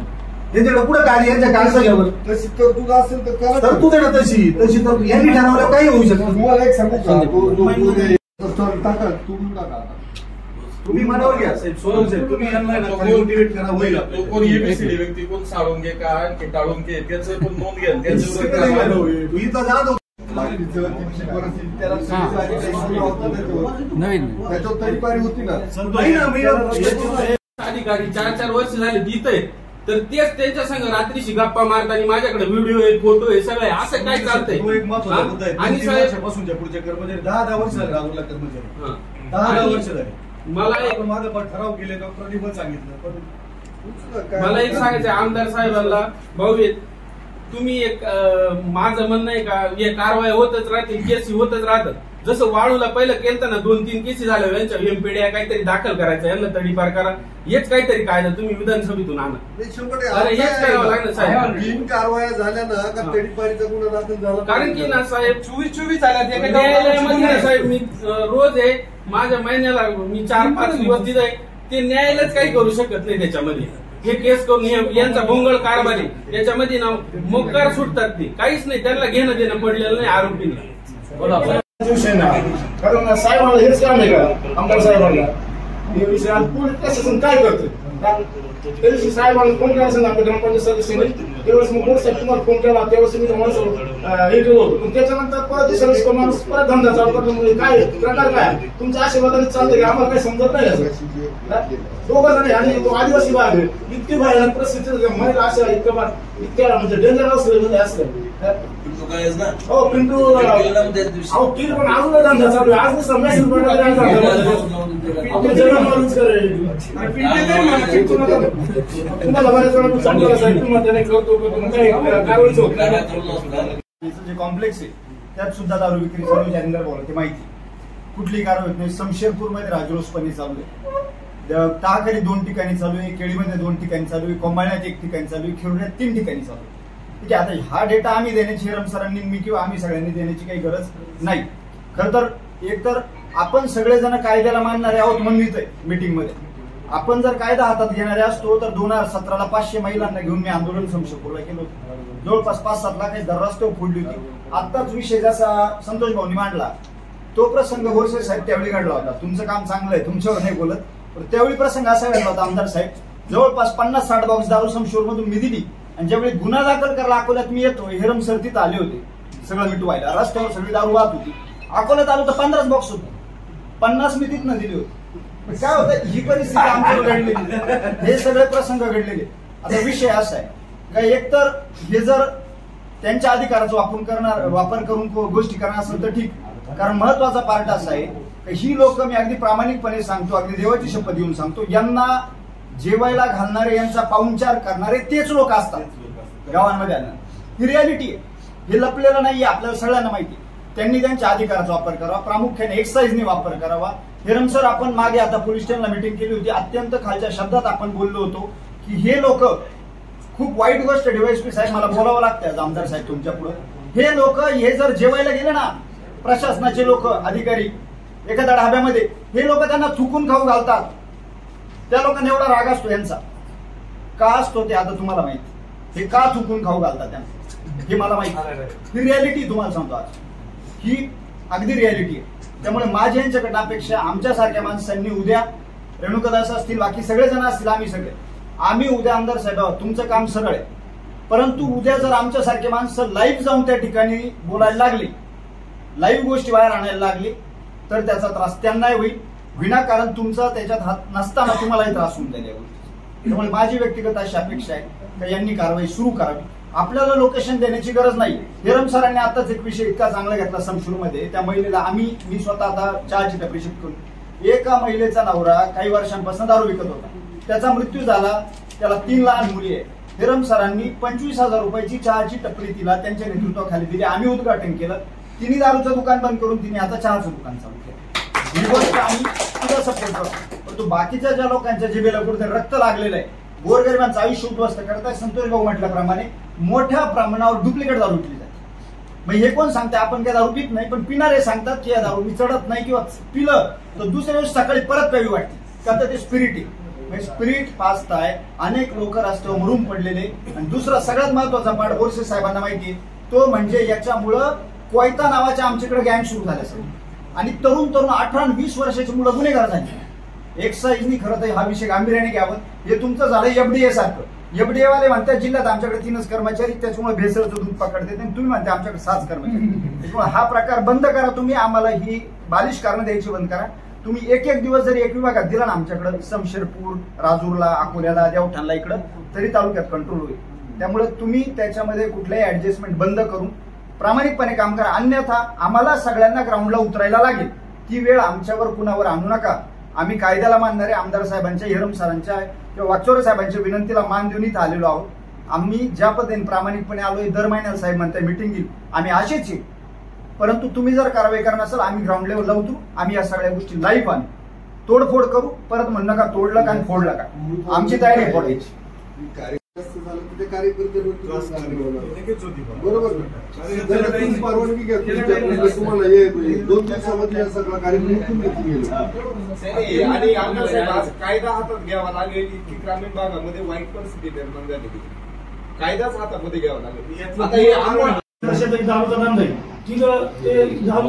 यांच्याकडे पुढे काढली, यांच्या काळजा घ्यावर तशी तरतूद असेल तर तरतूद आहे ना, तशी तर यांनी ठरवलं काही होऊ शकत. तुम्हाला एक सांगू टाका तुम्ही मनावर घ्या साहेब, सोडून साहेब तुम्ही यांना मोटिवेट करा. होईल कोण एबीसीडी व्यक्ती कोण साळून घे का टाळून घे त्याचं पण नोंद घ्या. त्याच्यावर तडीपारी होती ना. अधिकारी 4-4 वर्ष झाले तिथे, तर तेच त्यांच्या संग रात्रीशी गप्पा मारताना माझ्याकडे व्हिडिओ आहे, फोटो आहे, सगळे असं काय चालतंय. आणि पासूनच्या पुढच्या कर्मचारी 10 वर्ष झाले राजूरला कर्मचारी, 10 वर्ष झाले. मला एक माझं ठराव केले, डॉक्टरांनी पण सांगितलं. मला एक सांगायचं आमदार साहेबांना, भाऊ तुम्ही एक माझं म्हणणं आहे का, हे कारवाई होतच राहतील, केसी होतच राहतात. जसं वाळूला पहिलं केलं ना 2-3 केसी झाल्या, यांच्या एमपीडीआ काहीतरी दाखल करायचं, यांना तडीपार करा, हेच काहीतरी कायदा तुम्ही विधानसभेतून आणा. हेच करावं लागलं साहेब. 3 कारवाया झाल्या ना का तडीपारीचा गुन्हा दाखल झाला. कारण की ना साहेब 24 झाल्या न्यायालयामध्ये साहेब, मी रोज आहे माझ्या महिन्याला मी 4-5 दिवस तिथे, ते न्यायालयच काही करू शकत नाही त्याच्यामध्ये. हे केस करून यांचा भोंगळ कारभारी याच्यामध्ये ना मोकार सुटतात, ते काहीच नाही, त्यांना घेणं देणं पडलेलं नाही आरोपींना. विषय नाही, कारण साहेबांना हेच काम आहे का आमदार साहेबांना हे विषय प्रशासन काय करतं. त्या दिवशी साहेबांना फोन केला असेल आपल्या ग्रामपंचायत सदस्यांनी, त्यावेळेस मग बोर्ड साहेब तुम्हाला फोन केला, त्यावेळेस मी तुम्हाला हे केलं होतं. पण त्याच्यानंतर परत सर्व्हिस माणूस परत धंदा चालू करतो. काय प्रकार काय तुमच्या आशीर्वादाने चालतं की आम्हाला काही समजत नाही. असं दोघं जण आणि तो आदिवासी भाग आहे, इतकी भयानक परिस्थिती महिला अशा इतक्या म्हणजे डेंजर असले असलं. हो पिंटू केली पण अजून धंदा चालू आहे. आज मेसेज तुम्हाला बऱ्याच वेळा समजा साहेब तुम्हाला करतो कारवाईच होत नाही. जे कॉम्प्लेक्स आहे त्यात सुद्धा दारू विक्री चालू जालिंदर भाऊला ते माहिती. कुठली कारवाई होत नाही. शमशेरपूरमध्ये राजरोसपणे चालू आहे, टाकळी 2 ठिकाणी चालू आहे, केळीमध्ये 2 ठिकाणी चालू आहे, कोंबाळण्यात 1 ठिकाणी चालू आहे, खिरोड्यात 3 ठिकाणी चालू आहे. ठीक आहे, आता हा डेटा आम्ही देण्याची हेरम सरांनी मी किंवा आम्ही सगळ्यांनी देण्याची काही गरज नाही. खरं तर एकतर आपण सगळेजण कायद्याला मानणारे आहोत म्हणून इथे मीटिंगमध्ये. आपण जर कायदा हातात घेणारे असतो तर 2017ला 500 महिलांना घेऊन मी आंदोलन शमशेरपूरला केलं होतं. जवळपास 5-7 लाखाची दर रस्त्यावर फोडली होती. आत्ताच विषय जसा संतोष भाऊनी मांडला तो प्रसंग बोरसे साहेब त्यावेळी घडला होता. तुमचं काम चांगलं आहे, तुमच्यावर नाही बोलत, पण त्यावेळी प्रसंग असा घडला होता आमदार साहेब, जवळपास 50-60 बॉक्स दारू शमशेरमधून मी दिली आणि ज्यावेळी गुन्हा दाखल करायला अकोल्यात मी येतो, हेरम सर तिथं आले होते सगळं मिटवायला. रस्त्यावर सगळी दारू वाहत होती. अकोल्यात आलो तर 15 बॉक्स होते, 50 मी तिथनं दिली होती. काय होतं, ही परिस्थिती आमच्यावर घडलेली, हे सगळे प्रसंग घडलेले. आता विषय असा आहे का एकतर हे जर त्यांच्या अधिकाराचा वापर करून गोष्टी करणार असेल तर ठीक, कारण महत्वाचा पार्ट असा आहे की ही लोक, मी अगदी प्रामाणिकपणे सांगतो, अगदी देवाची शपथ देऊन सांगतो, यांना जेवायला घालणारे, यांचा पाहुणचार करणारे तेच लोक असतात गावांमध्ये. ही रियालिटी आहे, हे लपलेलं नाहीये, आपल्याला सगळ्यांना माहिती. त्यांनी त्यांच्या अधिकाराचा वापर करावा, प्रामुख्याने एक्साईजने वापर करावा. हेरम सर, आपण मागे आता पोलीस स्टेशनला मिटिंग केली होती, अत्यंत खालच्या शब्दात आपण बोललो होतो की हे लोक, खूप वाईट गोष्ट डीवायएसपी साहेब मला बोलावं लागतं आज आमदार साहेब तुमच्या पुढे, हे लोक हे जर जेवायला गेले ना, प्रशासनाचे लोक अधिकारी एखाद्या ढाब्यामध्ये, हे लोक त्यांना थुकून खाऊ घालतात. त्या लोकांना एवढा राग असतो यांचा, का असतो ते आता तुम्हाला माहिती. हे का थुकून खाऊ घालतात त्यांना हे मला माहिती. ही रियालिटी तुम्हाला सांगतो आज, ही अगदी रियालिटी आहे. त्यामुळे माझ्या यांच्याकडे अपेक्षा, आमच्यासारख्या माणसांनी उद्या, रेणुकादास असतील, बाकी सगळेजण असतील, आम्ही उद्या आमदार साहेब आहोत, तुमचं काम सरळ आहे. परंतु उद्या जर आमच्यासारखे माणसं लाईव्ह जाऊन त्या ठिकाणी बोलायला लागली, लाईव्ह गोष्टी बाहेर आणायला लागली, तर त्याचा त्रास त्यांनाही होईल. विनाकारण तुमचा त्याच्यात हात नसताना तुम्हालाही त्रास होऊन जाईल या गोष्टी. त्यामुळे माझी व्यक्तिगत अशी अपेक्षा आहे की यांनी कारवाई सुरू करावी. आपल्याला लोकेशन देण्याची गरज नाही. हेरम सरांनी आताच एक विषय इतका चांगला घेतला समशूरमध्ये, त्या महिलेला मी स्वतः आता चहाची टपरी शिफ्ट करून, एका महिलेचा नवरा काही वर्षांपासून दारू विकत होता, त्याचा मृत्यू झाला, त्याला 3 लहान मुली आहे. हेरम सरांनी 25,000 रुपयाची चहाची टपरी तिला त्यांच्या नेतृत्वाखाली दिली. आम्ही उद्घाटन केलं. तिने दारूचं दुकान बंद करून तिने आता चहाचं दुकान चालू केलं. ही गोष्ट आम्ही तुला सपोर्ट करतो. परंतु बाकीच्या ज्या लोकांच्या जिभेला कुठे रक्त लागलेलं आहे, गोरगरिबांचं आयुष्य उद्ध्वस्त करताय, संतोष भाऊ म्हटल्याप्रमाणे मोठ्या प्रमाणावर डुप्लिकेट दारू विकली जाते. मग हे कोण सांगते, आपण काय दारू पित नाही, पण पिणारे सांगतात की या दारू मी चढत नाही, किंवा पिलं तर दुसऱ्या दिवशी सकाळी परत प्यावी वाटते, का तर ते स्पिरिट आहे. स्पिरिट पाजताय, अनेक लोक रस्त्यावर मरून पडलेले. आणि दुसरा सगळ्यात महत्वाचा पाठ बोरसे साहेबांना माहिती, तो म्हणजे याच्यामुळं कोयता नावाच्या आमच्याकडे गँग सुरू झाल्या सर, आणि तरुण 18 आणि 20 वर्षाची मुलं गुन्हेगार झाली. एक्साईजनी खरं तर हा विषय गांभीर्याने घ्यावं. हे तुमचं झालं एफडीए सारखं. एफडीए वाले म्हणतात जिल्ह्यात आमच्याकडे 3च कर्मचारी, त्याच्यामुळे भेसळचं दूध पकडते, तुम्ही म्हणता आमच्याकडे 7 कर्मचारी. त्याच्यामुळे हा प्रकार बंद करा तुम्ही. आम्हाला ही बालिश कारणं द्यायची बंद करा. तुम्ही एक दिवस जरी एक विभागात दिला ना आमच्याकडे, शमशेरपूर, राजूरला, अकोल्याला, देवठाणला, इकडं, तरी तालुक्यात कंट्रोल होईल. त्यामुळे तुम्ही त्याच्यामध्ये कुठल्याही ऍडजस्टमेंट बंद करून प्रामाणिकपणे काम करा. अन्यथा आम्हाला सगळ्यांना ग्राउंडला उतरायला लागेल. ती वेळ आमच्यावर कुणावर आणू नका. आम्ही कायद्याला मानणारे आमदार साहेबांच्या, हेरम सरांच्या किंवा वागचौरे साहेबांच्या विनंतीला मान देऊन इथं आलेलो आहोत. आम्ही ज्या पद्धतीने प्रामाणिकपणे आलोय, दर महिन्याला साहेब म्हणताय मिटिंग घेईल, आम्ही असेच येऊ. परंतु तुम्ही जर कारवाई करणार असाल, आम्ही ग्राउंड लेवलला उतरू. आम्ही या सगळ्या गोष्टी लाईव्ह आणू, तोडफोड करू. परत म्हणणं का तोडलं का आणि फोडलं का, आमची तयारी आहे फोडायची. बरोबर, परवानगी घ्या तुम्हाला 2 दिवसामध्ये या सगळा कार्यक्रम आणि कायदा हातात घ्यावा लागेल. की ग्रामीण भागामध्ये वाईट परिस्थिती निर्माण झाली, कायदाच हातामध्ये घ्यावा लागेल. दारूचा धंदा आहे, तिथं ते दारू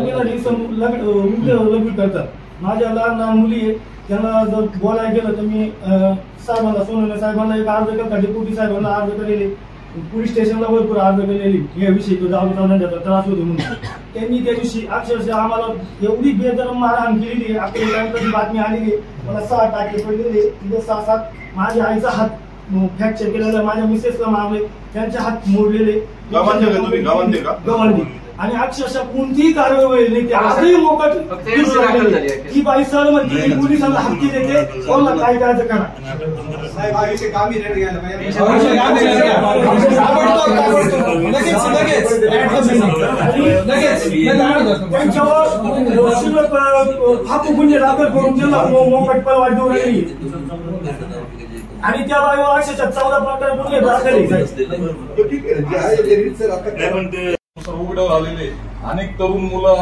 लग्न करतात. माझ्या लहान लहान मुली आहेत, त्यांना जर बोलायला गेलं तर मी साहेबांना, सोनवणे साहेबांना एक अर्ज करता, डेप्युटी साहेबांना अर्ज केलेले, पोलीस स्टेशनला भरपूर अर्ज केलेली याविषयी, तो दारूचा धंद्याचा त्रास होतो म्हणून. त्यांनी त्या दिवशी अक्षरशः आम्हाला एवढी बेदरम मारहाण केलेली. आपल्याला बातमी आलेली, मला 6 टाके पडलेले, तिथे 6-7. माझ्या आईचा हात फ्रॅक्चर केलेला, माझ्या मिसेसला मारले, त्यांचे हात मोडलेले, गव्हांडी. आणि अक्षरशः कोणतीही कारवाई होईल नाही. आजही मोकट ही बाई सर म्हणते पोलिसांना हत्ती देते, कोणाला काय करायचं करा. त्यांच्यावर फापू गुन्हे दाखल करून त्यांना मोकाट परवान देऊ राहिली आणि त्या बाजूला अक्षरशः 14 प्रकार गुन्हे दाखल उघड्यावर आलेले अनेक तरुण मुलं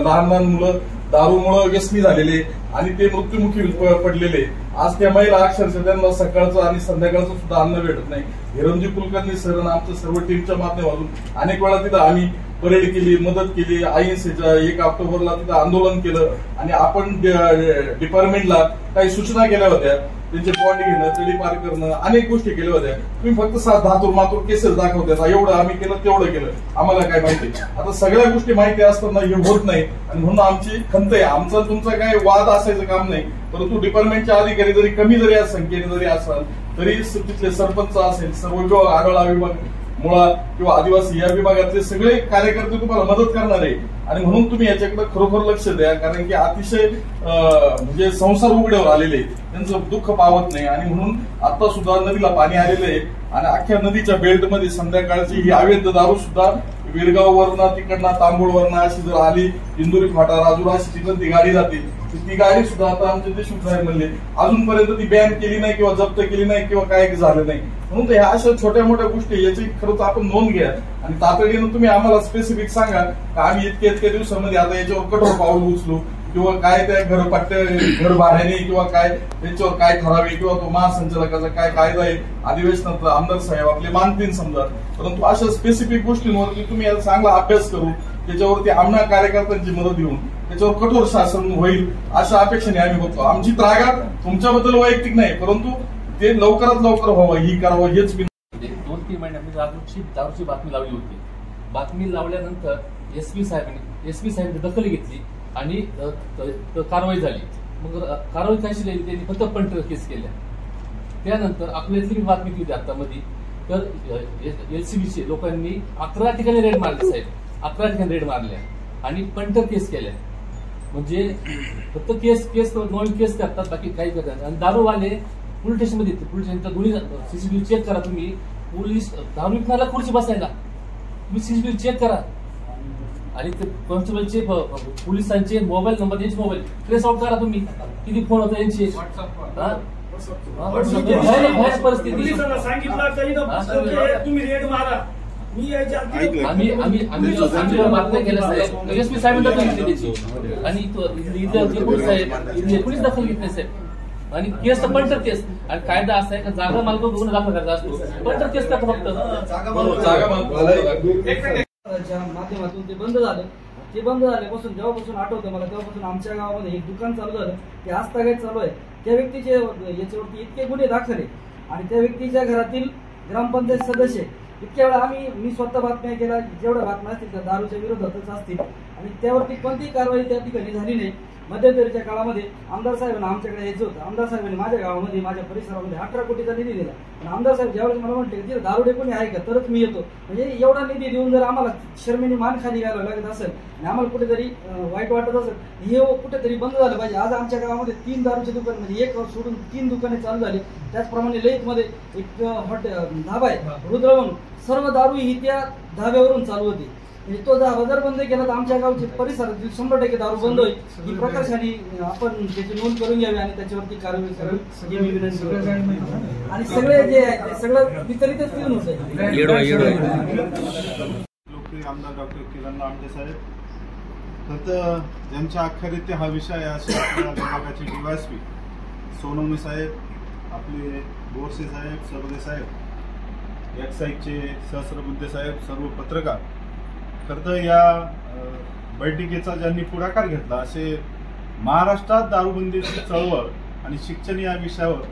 लहान लहान मुलं दारूमुळे व्यसनी झालेले आणि ते मृत्युमुखी पडलेले. आज त्या महिला अक्षरशः त्यांना सकाळचं आणि संध्याकाळचं सुद्धा अन्न भेटत नाही. हिरमजी कुलकर्णी सर आमच्या सर्व टीमच्या माध्यमातून अनेक वेळा तिथं आम्ही परेड केली, मदत केली. INCच्या 1 ऑक्टोबरला तिथं आंदोलन केलं आणि आपण डिपार्टमेंटला काही सूचना केल्या होत्या. त्यांचे बॉडी घेणं, तडी पार करणं, अनेक गोष्टी केल्या होत्या. तुम्ही फक्त धातूर मातूर केसेस दाखवता, एवढं आम्ही केलं तेवढं केलं, आम्हाला काय माहिती. आता सगळ्या गोष्टी माहिती असताना हे होत नाही आणि म्हणून आमची खंत आहे. आमचा तुमचा काय वाद असायचं काम नाही, परंतु डिपार्टमेंटचे अधिकारी जरी कमी जरी संख्येने जरी असाल तरी तिथले सरपंच असेल, सर्व विभाग, आढळा विभाग, मुळा किंवा आदिवासी या विभागातले सगळे कार्यकर्ते तुम्हाला मदत करणार आहे आणि म्हणून तुम्ही याच्याकडे खरोखर लक्ष द्या. कारण की अतिशय म्हणजे संसार उघड्यावर आलेले, त्यांचं दुःख पावत नाही आणि म्हणून आता सुद्धा नदीला पाणी आलेलं आहे आणि अख्ख्या नदीच्या बेल्टमध्ये संध्याकाळची ही अवैध दारू सुद्धा विरगाववरनं तिकडनं तांबोळवरनं अशी जर आली, इंदुरी फाटा राजूर अशी तिकडून ती गाडी जाते. ती गाडी सुद्धा आता आमचे देशमुख साहेब म्हणले अजूनपर्यंत ती बॅन केली नाही किंवा जप्त केली नाही किंवा काय झालं नाही. म्हणून ह्या अशा छोट्या मोठ्या गोष्टी याची खरंच आपण नोंद घ्या आणि तातडीनं तुम्ही आम्हाला स्पेसिफिक सांगा की आम्ही इतक्या दिवसांमध्ये आता याच्यावर कठोर पाऊल उचलू किंवा काय त्या घर भाड्याने किंवा काय त्याच्यावर काय ठरावे किंवा तो महासंचालकाचा काय कायदा आहे, अधिवेशनात आमदार साहेब आपले मानतील समजा. परंतु अशा स्पेसिफिक गोष्टींवरती तुम्ही चांगला अभ्यास करू, त्याच्यावरती आमना कार्यकर्त्यांची मदत घेऊन त्याच्यावर कठोर शासन होईल अशा अपेक्षेने आम्ही होतो. आमची त्रागा तुमच्याबद्दल वैयक्तिक नाही, परंतु ते लवकरात लवकर व्हावं ही करावं हेच. 2-3 महिन्यामध्ये दारूची बातमी लावली होती. बातमी लावल्यानंतर एसपी साहेबांनी दखल घेतली आणि कारवाई झाली. मग कारवाई कशी झाली, त्यांनी फक्त पंटर केस केल्या. त्यानंतर आपल्यातली बातमी होती आता मध्ये, तर LCBचे लोकांनी 11 ठिकाणी रेड मारले साहेब, 11 ठिकाणी रेड मारल्या आणि पंटर केस केल्या. म्हणजे फक्त केस नवीन केस करतात, बाकी काही करतात. आणि दारूवाले पोलीस स्टेशनमध्ये येते, पोलीस स्टेशनचा दोन्ही CCTV चेक करा तुम्ही. पोलीस दारू विकणारा खुर्ची बसायला तुम्ही CCTV चेक करा आणि ते कॉन्स्टेबलचे पोलिसांचे मोबाईल नंबर, यांचे मोबाईल ट्रेस आउट करा तुम्ही, किती फोन होता यांचे. परिस्थिती तुम्ही रेड मारा. आम्ही बातम्या केल्या साहेब, एसपी साहेबांना दखल घेतली त्याची आणि पोलीस दखल घेतली साहेब. आणि केस तर पंटर केस आणि कायदा असा आहे का जागा मालक गुन्हा दाखल करायचा असतो, पंटर केस करतो फक्त. माध्यमातून ते बंद झालं. ते बंद झाल्यापासून जेव्हापासून आठवतं मला तेव्हापासून आमच्या गावामध्ये एक दुकान चालू झालं, ते आस्थागायत चालू आहे. त्या व्यक्तीचे याच्यावरती इतके गुन्हे दाखल आहे आणि त्या व्यक्तीच्या घरातील ग्रामपंचायत सदस्य इतक्या वेळा मी स्वतः बातम्या केल्या, जेवढ्या बातम्या असतील त्या दारूच्या विरोधातच असतील आणि त्यावरती कोणतीही कारवाई त्या ठिकाणी झाली नाही. मध्यंतरीच्या काळामध्ये आमदार साहेबांना आमच्याकडे यायचं होतं. आमदार साहेबांनी माझ्या गावामध्ये, माझ्या परिसरामध्ये 18 कोटीचा निधी दिला. आणि आमदार साहेब ज्यावेळेस मला म्हटले की दारू डेपोनी आहे का तरच मी येतो. म्हणजे एवढा निधी देऊन जर आम्हाला शर्मेने मान खाली घ्यायला लागत असेल आणि आम्हाला कुठेतरी वाईट वाटत असेल, हे कुठेतरी बंद झालं पाहिजे. आज आमच्या गावामध्ये 3 दारूचे दुकान, म्हणजे एक सोडून 3 दुकाने चालू झाली. त्याचप्रमाणे लईतमध्ये एक धाबा आहे रुद्र म्हणून, सर्व दारू ही त्या धाब्यावरून चालू होती. म्हणजे तो धाबा जर बंद केला तर आमच्या गावचे परिसरातील 100% दारू बंद होईल. ही प्रकर्षाने आपण त्याची नोंद करून घ्यावी आणि त्याच्यावरती कारवाई करावी ही मी विनंती करतो. आणि सगळे जे आहे ते सगळं वितरितच येऊन होत आहे. लोकप्रिय आमदार डॉक्टर किरण लांडे साहेब, तर ज्यांच्या अखेरीत हा विषय असे आपल्या विभागाचे DYSP सोनवणे साहेब, आपले बोरसे साहेब, सरदे साहेब, एक्साईजचे सहस्रबुद्धे साहेब, सर्व पत्रकार. तर या बैठकीचा ज्यांनी पुढाकार घेतला, असे महाराष्ट्रात दारूबंदीची चळवळ आणि शिक्षण या विषयावर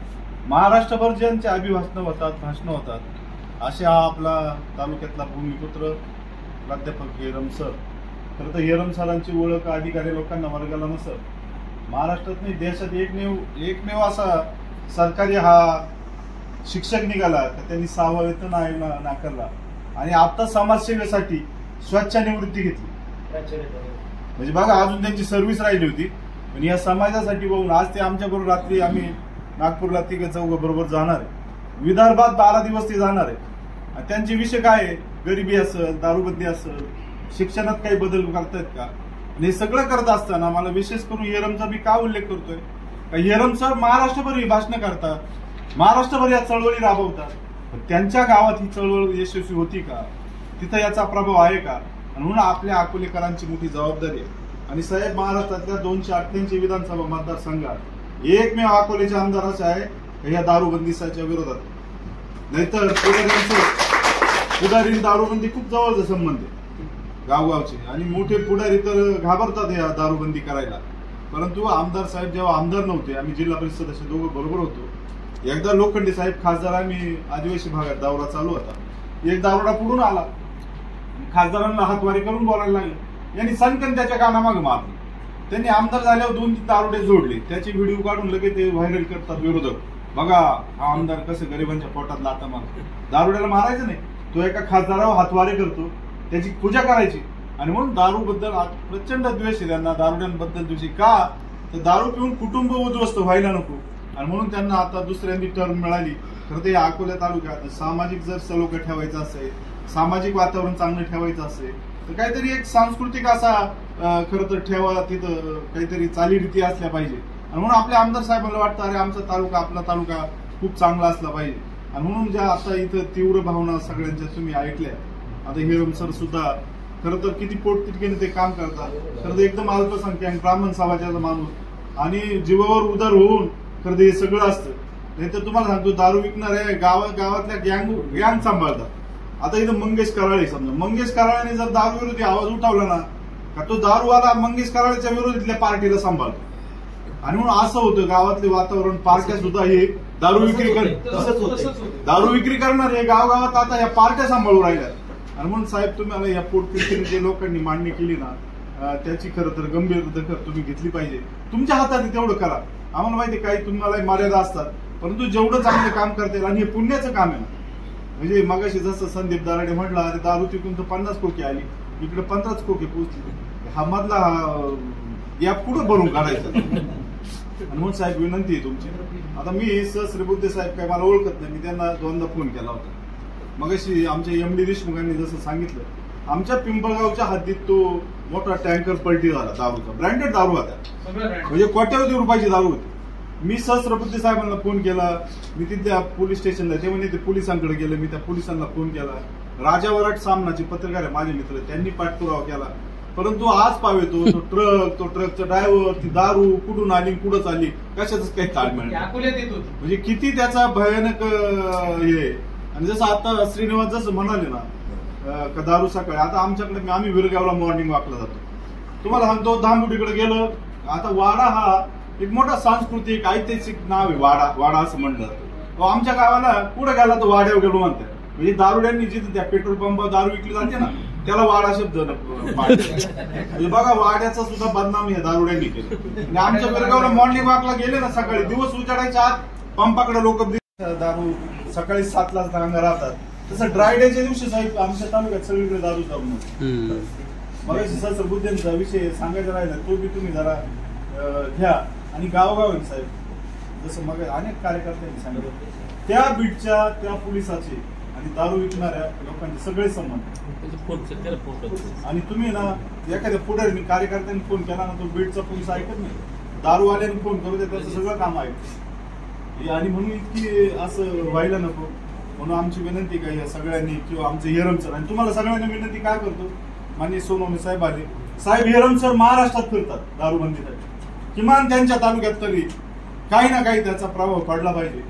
महाराष्ट्रभर ज्यांचे भाषणं होतात असे हा आपला तालुक्यातला भूमिपुत्र प्राध्यापक हेरम सर. खरं तर हेरम सरांची ओळख अधिकारी लोकांना वर्गाला नसत. महाराष्ट्रात नाही देशात एकमेव असा सरकारी हा शिक्षक निघाला तर त्यांनी 6वा वेतन नाकारला आणि आता समाजसेवेसाठी स्वच्छानिवृत्ती घेतली. म्हणजे बघा, अजून त्यांची सर्व्हिस राहिली होती पण या समाजासाठी बघून आज ते आमच्या बरोबर रात्री आम्ही नागपूरला 3-4 बरोबर जाणार आहे. विदर्भात 12 दिवस ते जाणार आहे. त्यांचे विषय काय आहे, गरिबी असेल, दारूबंदी असेल, शिक्षणात काही बदल करतायत का? आणि हे सगळं करत असताना मला विशेष करून हेरमचा मी का उल्लेख करतोय का हेरम सर महाराष्ट्रभर ही भाषणं करतात, महाराष्ट्रभर या चळवळी राबवतात, त्यांच्या गावात ही चळवळ यशस्वी होती का? तिथं याचा प्रभाव आहे का? म्हणून आपल्या अकोलेकरांची मोठी जबाबदारी आहे. आणि साहेब, महाराष्ट्रातल्या 288 विधानसभा मतदारसंघात एकमेव अकोलेचे आमदार असे आहे या दारूबंदीच्या विरोधात. नाहीतर पुढारी दारूबंदी खूप जवळचा संबंध आहे गावगावचे, आणि मोठे पुढारी तर घाबरतात या दारूबंदी करायला. परंतु आमदार साहेब जेव्हा आमदार नव्हते, आम्ही जिल्हा परिषद सदस्य दोघं बरोबर होतो. एकदा लोखंडे साहेब खासदार, आम्ही आदिवासी भागात दौरा चालू होता, एक दारोडा पुढून आला, खासदारांना हातवारी करून बोलायला लागले. यांनी सनकन त्याच्या कानामागे मारली. त्यांनी आमदार झाल्यावर 2-3 दारोडे जोडले, त्याचे व्हिडिओ काढून लगेच ते व्हायरल करतात विरोधक. बघा हा आमदार कसं गरिबांच्या पोटात लाथा मारतो. दारुड्याला मारायचं नाही, तो एका खासदारावर हातवारी करतो, त्याची पूजा करायची. आणि म्हणून दारूबद्दल प्रचंड द्वेष आहे त्यांना, दारुड्यांबद्दल द्वेष. का तर दारू पिऊन कुटुंब उद्ध्वस्त व्हायला नको, आणि म्हणून त्यांना आता दुसऱ्यांदी टर्म मिळाली. खरं तर या अकोला तालुक्यात सामाजिक जर सलोखा ठेवायचा असेल, सामाजिक वातावरण चांगलं ठेवायचं असेल, तर काहीतरी एक सांस्कृतिक असा खरं तर ठेवा, तिथं काहीतरी चालीरीती असल्या पाहिजे. आणि म्हणून आपल्या आमदार साहेबांना वाटतं अरे आमचा तालुका, आपला तालुका खूप चांगला असला पाहिजे. आणि म्हणून ज्या आता इथं तीव्र भावना सगळ्यांच्या तुम्ही ऐकल्या. आता हेरम सर सुद्धा खरं तर किती पोटतिडकीने ते काम करतात. खरं तर एकदम अल्पसंख्याक ब्राह्मण समाजाचा माणूस आणि जीवावर उदार होऊन खरं तर हे सगळं असतं. नाही तर तुम्हाला सांगतो, दारू विकणाऱ्या गावातल्या गँग सांभाळतात. आता इथं मंगेश कराळे, समजा मंगेश कराळेने जर दारू विरोधी आवाज उठवला ना, का तो दारूवाला मंगेश कराळेच्या विरोधातल्या पार्टीला सांभाळतो. आणि म्हणून असं होतं गावातले वातावरण, पार्ट्या सुद्धा हे दारू विक्री करणार हे गावगावात आता या पार्ट्या सांभाळून राहिल्या. आणि म्हणून साहेब, तुम्हाला या पोटतिडकीने जे लोकांनी मांडणी केली ना, त्याची खरं तर गंभीर दखल तुम्ही घेतली पाहिजे. तुमच्या हातात तेवढं करा. आम्हाला माहिती काही तुम्हाला मर्यादा असतात, परंतु जेवढं चांगलं काम करता येईल, आणि हे पुण्याचं काम आहे ना. म्हणजे मगाशी जसं संदीप दाराडे म्हटलं, अरे दारू तिकून तर 50 खोकी आली, इकडे 15 खोकी पोहोचली, हा मधला या पुढे भरून काढायचा. आणि म्हणून साहेब विनंती आहे तुमची. आता मी श्रीबुद्धे साहेब काय मला ओळखत नाही, मी त्यांना 2दा फोन केला होता. मगाशी आमच्या एमडी देशमुखांनी जसं सांगितलं, आमच्या पिंपळगावच्या हद्दीत तो मोठा टँकर पलटी झाला दारूचा, ब्रँडेड दारू होता, म्हणजे कोट्यावधी रुपयाची दारू होती. मी सहस्रबुद्धे साहेबांना फोन केला, मी तिथल्या पोलीस स्टेशनला, ते म्हणजे ते पोलिसांकडे गेले, मी त्या पोलिसांना फोन केला. राजा वराट सामनाचे पत्रकार आहे माझे मित्र, त्यांनी पाठपुरावा केला. परंतु आज पावेतो तो ट्रकचा ड्रायव्हर, ती दारू कुठून आली, कुठं चालली, कशाच काही ताळमेळ नाही. म्हणजे किती त्याचा भयानक हे. आणि जसं आता श्रीनिवास जसं म्हणाले ना का दारू सकाळी, आता आमच्याकडे आम्ही विरगावला मॉर्निंग वॉकला जातो. तुम्हाला सांगतो, धामबुडीकडे गेलो. आता वाडा हा एक मोठा सांस्कृतिक ऐतिहासिक नाव आहे. वाडा असं म्हणलं जातं. आमच्या गावाला पुढे गेला तर वाड्यावर गेलो म्हणतात. म्हणजे दारुड्यांनी जिथे त्या पेट्रोल पंपावर दारू विकली जाते ना, त्याला वाडा शब्द म्हणजे बघा, वाड्याचा सुद्धा बदनाम या दारुड्यांनी केलं. आणि आमच्या विरगावला मॉर्निंग वॉकला गेले ना, सकाळी दिवस उजाडायच्या आत पंपाकडे लोक दारू सकाळी 7ला रांगा राहतात. तसं ड्राय डेच्या दिवशी साहेब आमच्या तालुक्यात सगळीकडे दारू चालू. मग सहस्रबुद्धेंचा विषय सांगायचा राहिला, तो बी तुम्ही जरा घ्या. आणि गावगाव साहेब, जसं मग अनेक कार्यकर्त्यांनी सांगितलं, त्या बीटच्या त्या पोलिसाचे आणि दारू विकणाऱ्या लोकांचे सगळे संबंध. आणि तुम्ही ना एखाद्या पुढे कार्यकर्त्यांनी फोन केला ना, तो बीटचा पोलीस ऐकत नाही, दारूवाल्यांनी फोन करू दे, त्याचं सगळं काम आहे. आणि म्हणून इतकी असं व्हायला नको. म्हणून आमची विनंती काय या सगळ्यांनी, किंवा आमचं हेरम सर, आणि तुम्हाला सगळ्यांनी विनंती काय करतो, माननीय सोनवणे साहेब आले, साहेब हेरम सर महाराष्ट्रात फिरतात दारूबंदीसाठी, किमान त्यांच्या तालुक्यात तरी काही ना काही त्याचा प्रभाव पडला पाहिजे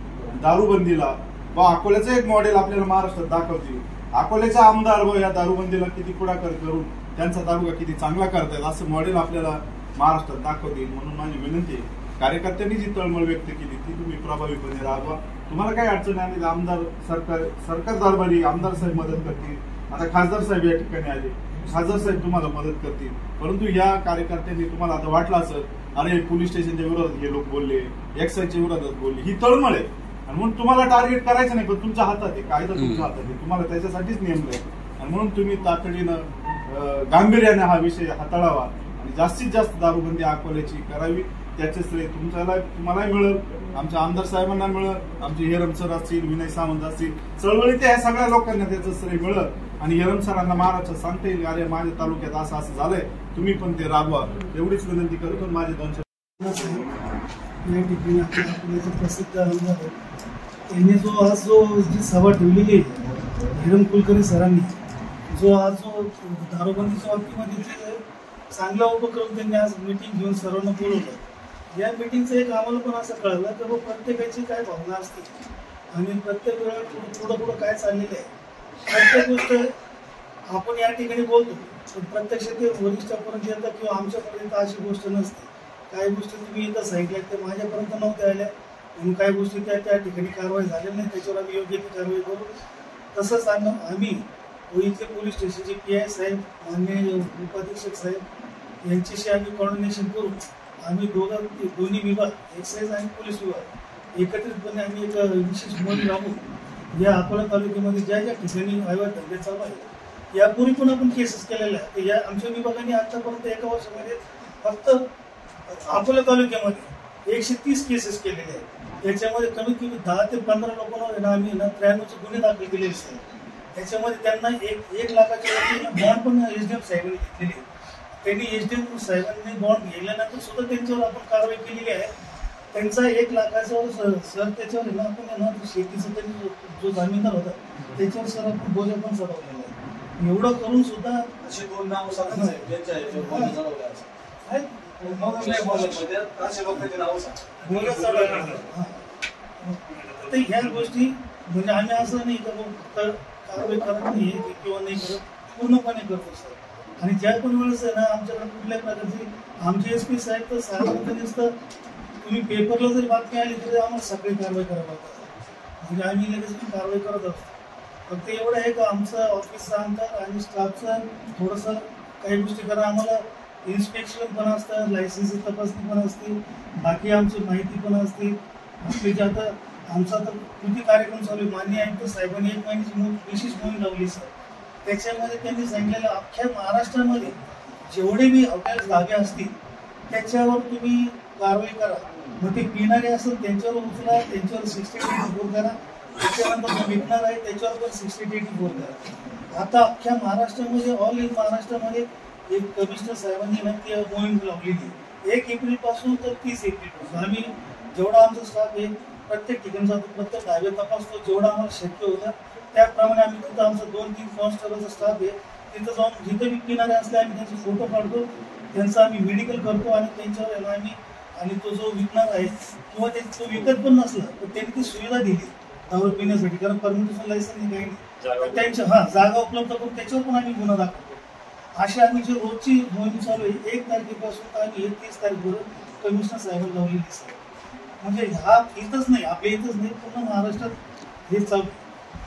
दारूबंदीला. व अकोल्याचं एक मॉडेल आपल्याला महाराष्ट्रात दाखवतील. अकोल्याचा आमदार व या दारूबंदीला किती पुढाकार करून त्यांचा तालुका किती चांगला करतायत असं मॉडेल आपल्याला महाराष्ट्रात दाखवतील. म्हणून माझी विनंती आहे, कार्यकर्त्यांनी जी तळमळ व्यक्त केली ती तुम्ही प्रभावीपणे राबवा. तुम्हाला काही अडचण आली, आमदार सरकार दरबारी आमदार साहेब मदत करतील. आता खासदार साहेब या ठिकाणी आले, खासदार साहेब तुम्हाला मदत करतील. परंतु या कार्यकर्त्यांनी तुम्हाला आता वाटलं असं, अरे पोलीस स्टेशनच्या विरोधात हे लोक बोलले, एक्साईजच्या विरोधात बोलले, ही तळमळ आहे. आणि म्हणून तुम्हाला टार्गेट करायचं नाही, पण तुमच्या हातात आहे, कायदा तुमच्या हातात आहे, तुम्हाला त्याच्यासाठीच नेमलंय. आणि म्हणून तुम्ही तातडीनं गांभीर्याने हा विषय हाताळावा आणि जास्तीत जास्त दारूबंदी अकोल्याची करावी. त्याचे श्रेय तुम्हालाही मिळेल, आमच्या आमदार साहेबांना मिळेल, आमचे हेरम सर असतील, विनय सावंत असतील, चळवळीत ह्या सगळ्या लोकांना त्याचं श्रेय मिळेल. आणि हेरम सरांना महाराष्ट्र सांगता येईल अरे माझ्या तालुक्यात असं असं झालंय, तुम्ही पण ते राबवा, एवढीच विनंती करतो. माझे 2 या ठिकाणी आपल्या प्रसिद्ध आमदार त्यांनी जी सभा ठेवलेली आहे हिरम कुलकर्णी सरांनी, आज दारूबंदीच्या बाबतीमध्ये चांगला उपक्रम त्यांनी आज मीटिंग घेऊन सर्वांना बोलवलं. या मीटिंगचं एक आम्हाला पण असं कळलं की प्रत्येकाची काय भावना असते आणि प्रत्येक वेळा पुढं काय चाललेलं आहे. प्रत्येक गोष्ट आपण या ठिकाणी बोलतो पण प्रत्यक्ष ते वरिष्ठापर्यंत येतात किंवा आमच्यापर्यंत अशी गोष्ट नसते. काही गोष्टी तुम्ही इथं सांगितल्या त्या माझ्यापर्यंत नव्हत्या आल्या आणि काही गोष्टी त्या ठिकाणी कारवाई झालेल्या नाही, त्याच्यावर आम्ही योग्य ती कारवाई करू. तसंच आम्ही इथले पोलीस स्टेशनचे PI साहेब, माननीय उपाधीक्षक साहेब यांच्याशी आम्ही कॉर्डिनेशन करून आम्ही दोन्ही विभाग एक्साईज आणि पोलीस विभाग एकत्रितपणे आम्ही एक विशेष मोहीम राबवून या अकोला तालुक्यामध्ये ज्या ज्या ठिकाणी अवैध धंदे चालू आहे यापूर्वी पण आपण केसेस केलेल्या आहेत. तर या आमच्या विभागाने आतापर्यंत एका वर्षामध्ये फक्त अकोला तालुक्यामध्ये 130 केसेस केलेले आहेत. याच्यामध्ये कमीत कमी 10 ते 15 लोकांवर आम्ही 93चे गुन्हे दाखल केलेले आहेत. त्याच्यामध्ये त्यांना 1 लाखाच्या वरती बॉन्ड पण SDM साहेबांनी घेतलेली. त्यांनी SDM साहेबांनी बॉन्ड घेतल्यानंतर सुद्धा त्यांच्यावर आपण कारवाई केलेली आहे. त्यांचा 1 लाखाच्यावर सर त्याच्यावर आपण शेतीचा त्यांनी जो जामीनदार होता त्याच्यावर सर आपण बोजा पण चढवलेला आहे. एवढं करून सुद्धा असे 2 नाव ह्या गोष्टी म्हणजे आम्ही असं नाही फक्त कारवाई करत नाही किंवा नाही करत, पूर्णपणे करतो सर. आणि ज्या पण वेळेस आहे ना आमच्याकडे कुठल्याही प्रकारची आमचे SP साहेब तर सार्वजनिक नसतं, तुम्ही पेपरला जरी बातमी आली तरी आम्हाला सगळी कारवाई करावं लागतात. म्हणजे आम्ही लगेच पण कारवाई करत असतो. फक्त एवढं आहे का आमचं ऑफिसचा अंतर आणि स्टाफचं थोडंसं काही गोष्टी करा. आम्हाला इन्स्पेक्शन पण असतं, लायसन्सची तपासणी पण असते, बाकी आमची माहिती पण असते. आपली जे आता आमचा तर कृती कार्यक्रम चालू आहे. माननीय आयुक्त साहेबांनी 1 महिन्याची विशेष मोहीम लावली सर. त्याच्यामध्ये त्यांनी सांगितलेलं अख्ख्या महाराष्ट्रामध्ये जेवढे बी हॉटेल्स धाबे असतील त्याच्यावर तुम्ही कारवाई करा. मग ते पिणारे असेल त्यांच्यावर उचला, त्यांच्यावर 60-84 करा. त्याच्यानंतर जो विकणार आहे त्याच्यावर पण 60-84 करा. आता अख्ख्या महाराष्ट्रामध्ये ऑल इन महाराष्ट्रामध्ये एक कमिशनर साहेबांनी ना ती मोहीम लावलेली 1 एप्रिलपासून तर 30 एप्रिलपासून. आम्ही जेवढा आमचा स्टाफ आहे प्रत्येक ठिकाणी जातो, प्रत्येक धाबे तपासतो. जेवढं आम्हाला शक्य होतं त्याप्रमाणे आम्ही तिथं आमचा 2-3 कॉन्स्टेबलचा स्टाफ आहे. तिथं जाऊन जिथे विकणारे असले आम्ही त्यांचे फोटो काढतो, त्यांचं आम्ही मेडिकल करतो आणि त्यांच्यावर आम्ही आणि तो जो विकणार आहे किंवा तो विकत पण नसला तर त्यांनी ती सुविधा दिली दारू पिण्यासाठी, कारण परमिटेशन लायसन काही नाही. त्यांच्या जागा उपलब्ध करून त्याच्यावर पण आम्ही गुन्हा दाखवतो. अशी आम्ही जी रोजची मोहीम चालू आहे 1 तारखेपासून तर आम्ही 31 तारखेपर्यंत कमिशनर साहेबांना लावलेली सर. म्हणजे हा इथंच नाही, आपल्या इथंच नाही, पूर्ण महाराष्ट्रात हे चालू.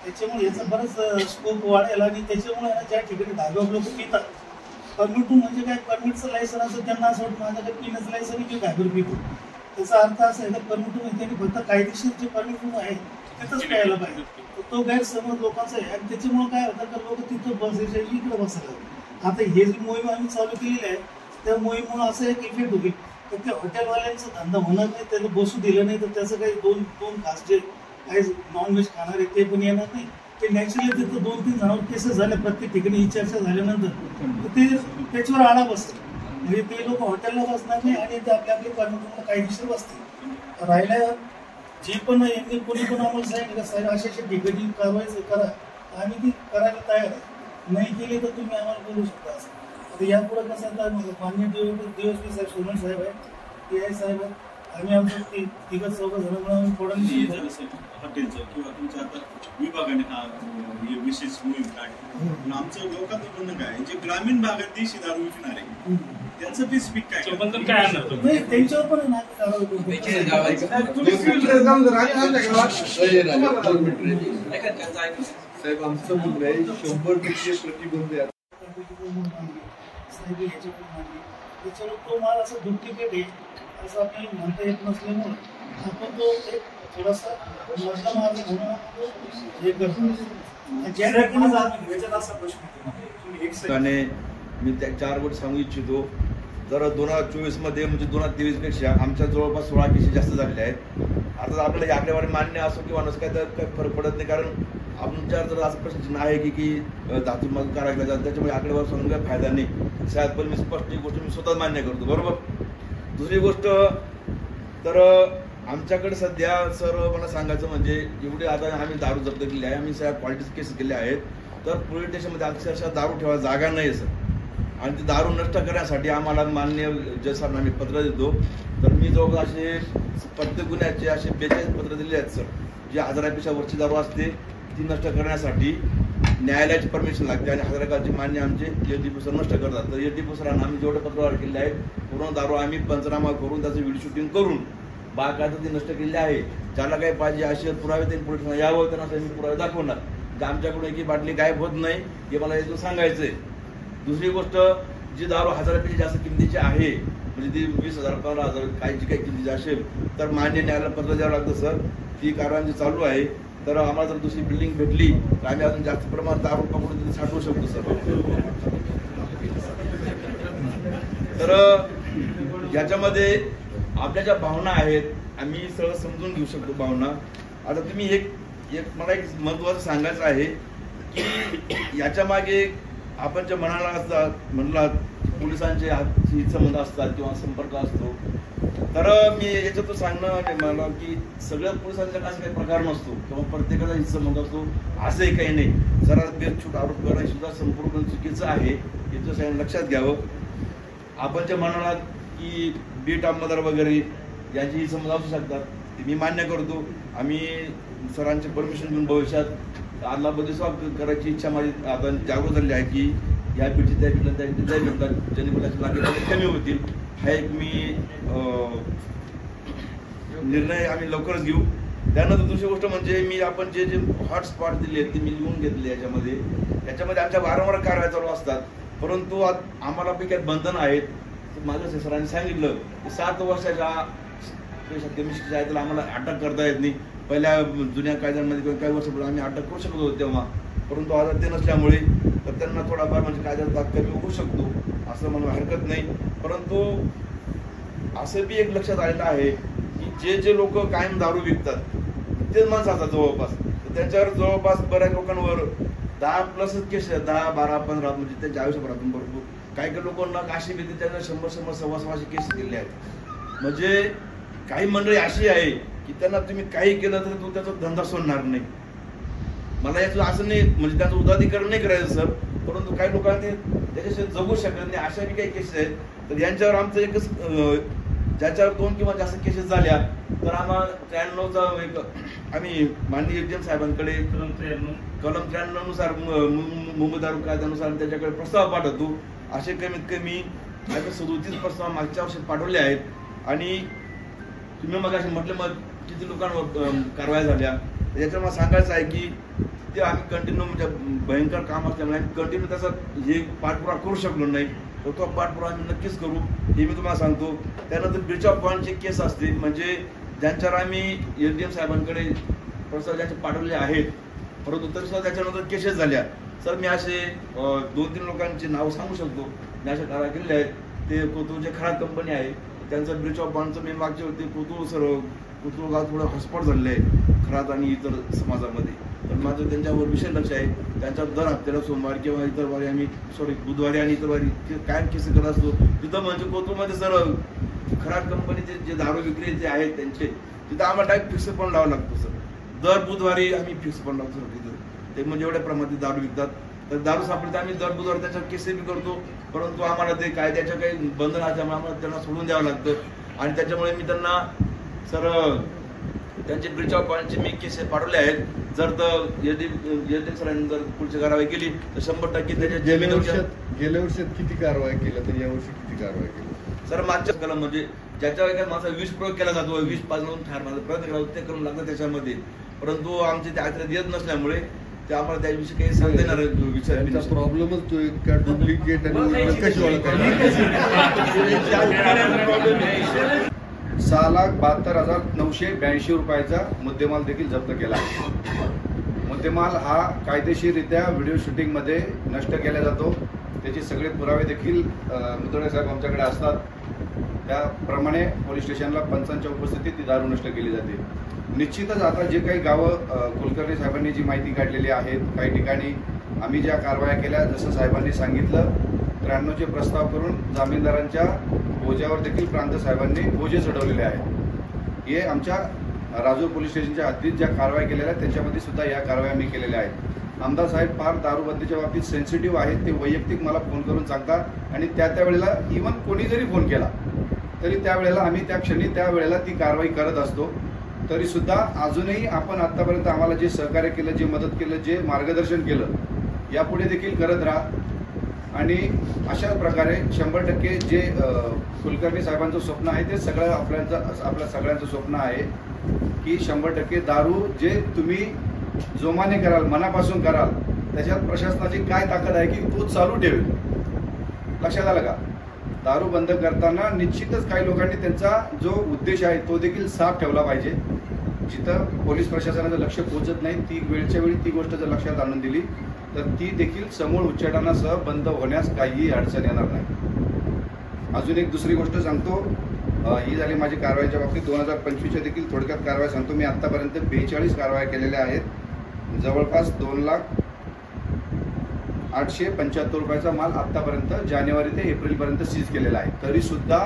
त्याच्यामुळे याचा बराच स्कोप वाढेल आणि त्याच्यामुळे ज्या ठिकाणी धाब्यावर लोक पितात, परमिट म्हणजे काय, परमिटचं लायसन असेल त्यांना असं वाटतं माझ्याकडे पिण्याचं लायसन की धाब्यावर पितो. त्याचा अर्थ असा आहे की परमिट म्हणजे त्यांनी फक्त कायदेशीर जे परमिट आहे तिथंच प्यायला पाहिजे. तो गैरसमज लोकांचा आहे आणि त्याच्यामुळे काय होतं तर लोक तिथं बसायच्या इकडे बसायला. आता हे जी मोहीम आम्ही चालू केलेली आहे त्या मोहीममुळे असं एक इफेक्ट होईल तर त्या हॉटेलवाल्यांचा धंदा होणार नाही, त्याला बसू दिलं नाही तर त्याचं काही दोन खास जे काही नॉनव्हेज खाणारे ते पण येणार नाही. ते नॅचरली तिथं 2-3 जणांवर केसेस झाल्या प्रत्येक ठिकाणी ही चर्चा झाल्यानंतर ते त्याच्यावर आळा बसतं. म्हणजे ते लोक हॉटेलला बसणार नाही आणि ते आपल्या परमिटला कायदेशीर बसतील. राहिल्या जे पण यांनी कोणी पण आम्हाला सांगितलं का साहेब अशा ठिकाणी कारवाई करा, आम्ही ती करायला तयार आहे. नाही केली तर तुम्ही आम्हाला बोलू शकता. आता यापुढे कसं आता मान्य DSP साहेब, सोनल साहेब आहे, PI साहेब आहे, आम्ही आमचं 3-4 जण म्हणून आम्ही थोडं हॉटेलचं किंवा तुमच्या आता विभागाने हा विशेष मोहीम काढली. आमचं लोकांचं म्हणणं काय जे ग्रामीण भागात देशी दारू विकणार आहे त्यांचं ते स्पीक काय त्यांच्यावर पण साहेब आमचं म्हणणं आहे 100% प्रतिबंध आहे. त्याच्यावर तो माल असं डुप्लिकेट आहे असं आपल्याला म्हणता येत नसल्यामुळे आपण तो एक थोडासा मधला मार्ग म्हणून हे करतो. मी त्या 4 गोष्टी सांगू इच्छितो. जर 2024 मध्ये म्हणजे 2023 पेक्षा आमच्या जवळपास 16 केसेस जास्त झालेले आहेत. अर्थात आपल्याला आकडेवारी मान्य असो किंवा नसं काय तर काही फरक पडत नाही, कारण आमच्यावर जर असं प्रश्न आहे की धातूंमधून करायला जातात, त्याच्यामुळे आकडेवारी सांगून काही फायदा नाही. साहेब पण मी स्पष्ट ही गोष्ट मी स्वतः मान्य करतो. बरोबर. दुसरी गोष्ट तर आमच्याकडे सध्या सर मला सांगायचं म्हणजे एवढे आता आम्ही दारू जप्त केली आहे, आम्ही साहेब क्वालिटी केस केले आहेत, तर पोलीस स्टेशनमध्ये अक्षरशः दारू ठेवायला जागा नाही सर. आणि ती दारू नष्ट करण्यासाठी आम्हाला मान्य जज साहेबांना आम्ही पत्र देतो. तर मी जवळपास असे प्रत्येक गुन्ह्याचे असे 42 पत्र दिले आहेत सर. जी 1000पेक्षा वरची दारू असते ती नष्ट करण्यासाठी न्यायालयाची परमिशन लागते आणि 1000 मान्य आमचे एसडीपी सर नष्ट करतात. तर एसडीपी सरांना आम्ही जेवढे पत्रव्यवहार केले आहेत पूर्ण दारू आम्ही पंचनामा करून त्याचं व्हिडिओ शूटिंग करून बाकायदा ती नष्ट केलेली आहे. ज्याला काही पाहिजे असे पुरावे त्यांनी पोलिसांना यावं, त्यांना मी पुरावे दाखवणार. आमच्याकडून एक बाटली गायब होत नाही हे मला यातून सांगायचंय. दुसरी गोष्ट, जी दारू 1000पेक्षा जास्त किमतीची आहे म्हणजे ती 20,000 15,000 काही जी काही किमतीची असेल तर मान्य न्यायालयाला पत्र द्यावं लागतं सर. ती कारवाई चालू आहे. तर आम्हाला जर दुसरी बिल्डिंग भेटली तर आम्ही अजून जास्त प्रमाणात दारू पकडून तिथे साठवू शकतो सर. तर याच्यामध्ये आपल्या ज्या भावना आहेत आम्ही सगळं समजून घेऊ शकतो भावना. आता तुम्ही एक मला एक महत्वाचं सांगायचं आहे की याच्या मागे आपण जे म्हणाला असतात म्हणलात पोलिसांचे संबंध असतात किंवा संपर्क असतो, तर मी याच्यातून सांगणं मला की सगळ्या पोलिसांचा असं काही प्रकार नसतो किंवा प्रत्येकाचा संबंध असतो असंही काही नाही. जरा बेछूट आरोप करणं सुद्धा संपूर्ण चुकीचं आहे, याचं सगळ्यांनी लक्षात घ्यावं. आपण जे म्हणालात की बीट आमदार वगैरे यांचेही संबंध असू शकतात ते मी मान्य करतो. आम्ही सरांचे परमिशन घेऊन भविष्यात आदला बदली करायची इच्छा माझी आता जागृत झाली आहे की या पीठी त्या पीठला मिळतात जेणेकरून लागेल कमी होतील. हा एक मी निर्णय आम्ही लवकरच घेऊ. त्यानंतर दुसरी गोष्ट म्हणजे मी आपण जे जे हॉटस्पॉट दिले ते मी लिहून घेतले. याच्यामध्ये आमच्या वारंवार कारवाया चालू असतात, परंतु आम्हाला काही बंधन आहेत. माझ्या सरांनी सांगितलं की 7 वर्षाच्या कमी शिक्षा आहे त्याला आम्हाला अटक करता येत नाही. पहिल्या जुन्या कायद्यांमध्ये किंवा काही वर्षापूर्वी आम्ही अटक करू शकत होतो तेव्हा, परंतु आता ते नसल्यामुळे तर त्यांना थोडाफार म्हणजे कायद्याचा दाब कमी होऊ शकतो असं मला हरकत नाही. परंतु असं बी एक लक्षात आलेलं आहे की जे लोक कायम दारू विकतात तेच माणसं असतात जवळपास, तर त्यांच्यावर जवळपास बऱ्याच लोकांवर 10+ केस आहेत, 10, 12, 15 म्हणजे त्यांच्या आयुष्यभरातून भरपूर काही लोकांना अशी भीती त्यांना 100 सव्वाशे केस केले आहेत. म्हणजे काही मंडळी अशी आहे की त्यांना तुम्ही काही केलं तरी तो त्याचा धंदा सोडणार नाही. मला याचं असं नाही म्हणजे त्याचं उदारीकरण नाही करायचं सर, परंतु काही लोकांना ते त्याच्याशिवाय जगू शकत नाही अशा बी काही केसेस आहेत. तर यांच्यावर आमचं एकच ज्याच्यावर 2 किंवा जास्त केसेस झाल्या तर आम्हाला 93चा एक आम्ही माननीय एडीएम साहेबांकडे कलम 93 नुसार मुंबई दारू कायद्यानुसार त्याच्याकडे प्रस्ताव पाठवतो. असे कमीत कमी 37 प्रस्ताव मागच्या वर्षी पाठवले आहेत. आणि तुम्ही मग असे म्हटलं मग किती लोकांवर कारवाया झाल्या, याच्यावर मला सांगायचं आहे की ते आम्ही कंटिन्यू म्हणजे भयंकर काम असल्यामुळे आम्ही कंटिन्यू त्याचा हे पाठपुरावा करू शकलो नाही. तर तो पाठपुरावा आम्ही नक्कीच करू हे मी तुम्हाला सांगतो. त्यानंतर ब्रीच ऑफ बॉन्डची केस असते म्हणजे ज्यांच्यावर आम्ही एसडीएम साहेबांकडे प्रस्ताव ज्यांचे पाठवले आहेत, परंतु तरी सुद्धा त्याच्यानंतर केसेस झाल्या. सर मी असे 2-3 लोकांची नावं सांगू शकतो. मी अशा कारवाया केलेल्या आहेत. ते कोतूर जे खराब कंपनी आहे त्यांचं ब्रीच ऑफ बॉन्डचं मी मागच्या होते कोतूर गाव थोडं हॉटस्पॉट झालेलं आहे खरात आणि इतर समाजामध्ये. तर माझं त्यांच्यावर विशेष लक्ष आहे. त्यांच्या दर हप्त्याला सोमवार किंवा इतर वारी आम्ही बुधवारी आणि इतर वारी कायम केस करत असतो. तिथं म्हणजे कोतूरमध्ये सर खराब कंपनीचे जे दारू विक्री जे आहेत त्यांचे तिथं आम्हाला डायरेक्ट फिक्स पण लावावं लागतो सर. दर बुधवारी आम्ही फिक्स पण लावतो सर तिथं. ते म्हणजे एवढ्या प्रमाणात दारू विकतात. तर दारू सापडते आम्ही दर बुधवारी त्याच्यावर केस बी करतो, परंतु आम्हाला ते कायद्याच्या काही बंधन असल्यामुळे आम्हाला त्यांना सोडून द्यावं लागतं. आणि त्याच्यामुळे मी त्यांना सर त्यांचे ब्रीच ऑफ बॉन्डचे मी केस पाठवले आहेत. जर तर एसडीएम सरांनी जर पुढची कारवाई केली तर 100% त्याच्या गेल्या वर्षात किती कारवाई केल्या तर यावर्षी किती कारवाई केली सर? मागच्या कलम म्हणजे ज्याच्यावर माझा विष प्रयोग केला जातो, विष पाजून ठार माझा प्रयत्न केला जातो ते करून लागतं त्याच्यामध्ये, परंतु आमचे ते आचरण येत नसल्यामुळे ते आम्हाला त्याविषयी काही सांगता येणार विचार प्रॉब्लेमच तो इतका डुप्लिकेट आणि कशी ओळखायची. 6,72,982 रुपयाचा मुद्देमाल देखील जप्त केला. मुद्देमाल हा कायदेशीररित्या व्हिडिओ शूटिंगमध्ये नष्ट केला जातो. त्याचे सगळे पुरावे देखील मुदळे साहेब आमच्याकडे असतात. त्याप्रमाणे पोलीस स्टेशनला पंचांच्या उपस्थितीत ती दारू नष्ट केली जाते. निश्चितच आता जे काही गावं कुलकर्णी साहेबांनी जी माहिती काढलेली आहेत, काही ठिकाणी आम्ही ज्या कारवाया केल्या, जसं साहेबांनी सांगितलं 93चे प्रस्ताव करून जामीनदारांच्या बोजावर देखील प्रांत साहेबांनी बोजे चढवलेले आहेत. हे आमच्या राजूर पोलीस स्टेशनच्या हद्दीत ज्या कारवाया केलेल्या आहेत त्याच्यामध्ये सुद्धा या कारवाया मी केलेल्या आहेत. आमदार साहेब फार दारूबंदीच्या बाबतीत सेन्सिटिव्ह आहेत. ते वैयक्तिक मला फोन करून सांगतात आणि त्या वेळेला इव्हन कोणी जरी फोन केला तरी त्यावेळेला आम्ही त्या क्षणी त्या वेळेला ती कारवाई करत असतो. तरी सुद्धा अजूनही आपण आतापर्यंत आम्हाला जे सहकार्य केलं, जे मदत केलं, जे मार्गदर्शन केलं, यापुढे देखील करत राहा. आणि अशाच प्रकारे 100% जे कुलकर्णी साहेबांचं स्वप्न आहे ते सगळं आपल्या सगळ्यांचं स्वप्न आहे की 100% दारू जे तुम्ही जोमाने कराल, मनापासून कराल, त्याच्यात प्रशासनाची काय ताकद आहे की तो चालू ठेवेल. लक्षात आलं का? दारू बंद करताना निश्चितच काही लोकांनी त्यांचा जो उद्देश आहे तो देखील साफ ठेवला पाहिजे. जिथं पोलीस प्रशासनाचं लक्ष पोहोचत नाही ती वेळच्या वेळी ती गोष्ट जर लक्षात आणून दिली तर ती देखील समूळ उच्चाटनासह बंद होण्यास काहीही अडचण येणार नाही. अजून एक दुसरी गोष्ट सांगतो, ही झाली माझी कारवाईच्या बाबतीत. 2025च्या देखील थोडक्यात कारवाई सांगतो. मी आतापर्यंत 42 कारवाया केलेल्या आहेत. जवळपास 2,0875 रुपयाचा माल आतापर्यंत जानेवारी ते एप्रिलपर्यंत सीज केलेला आहे. तरी सुद्धा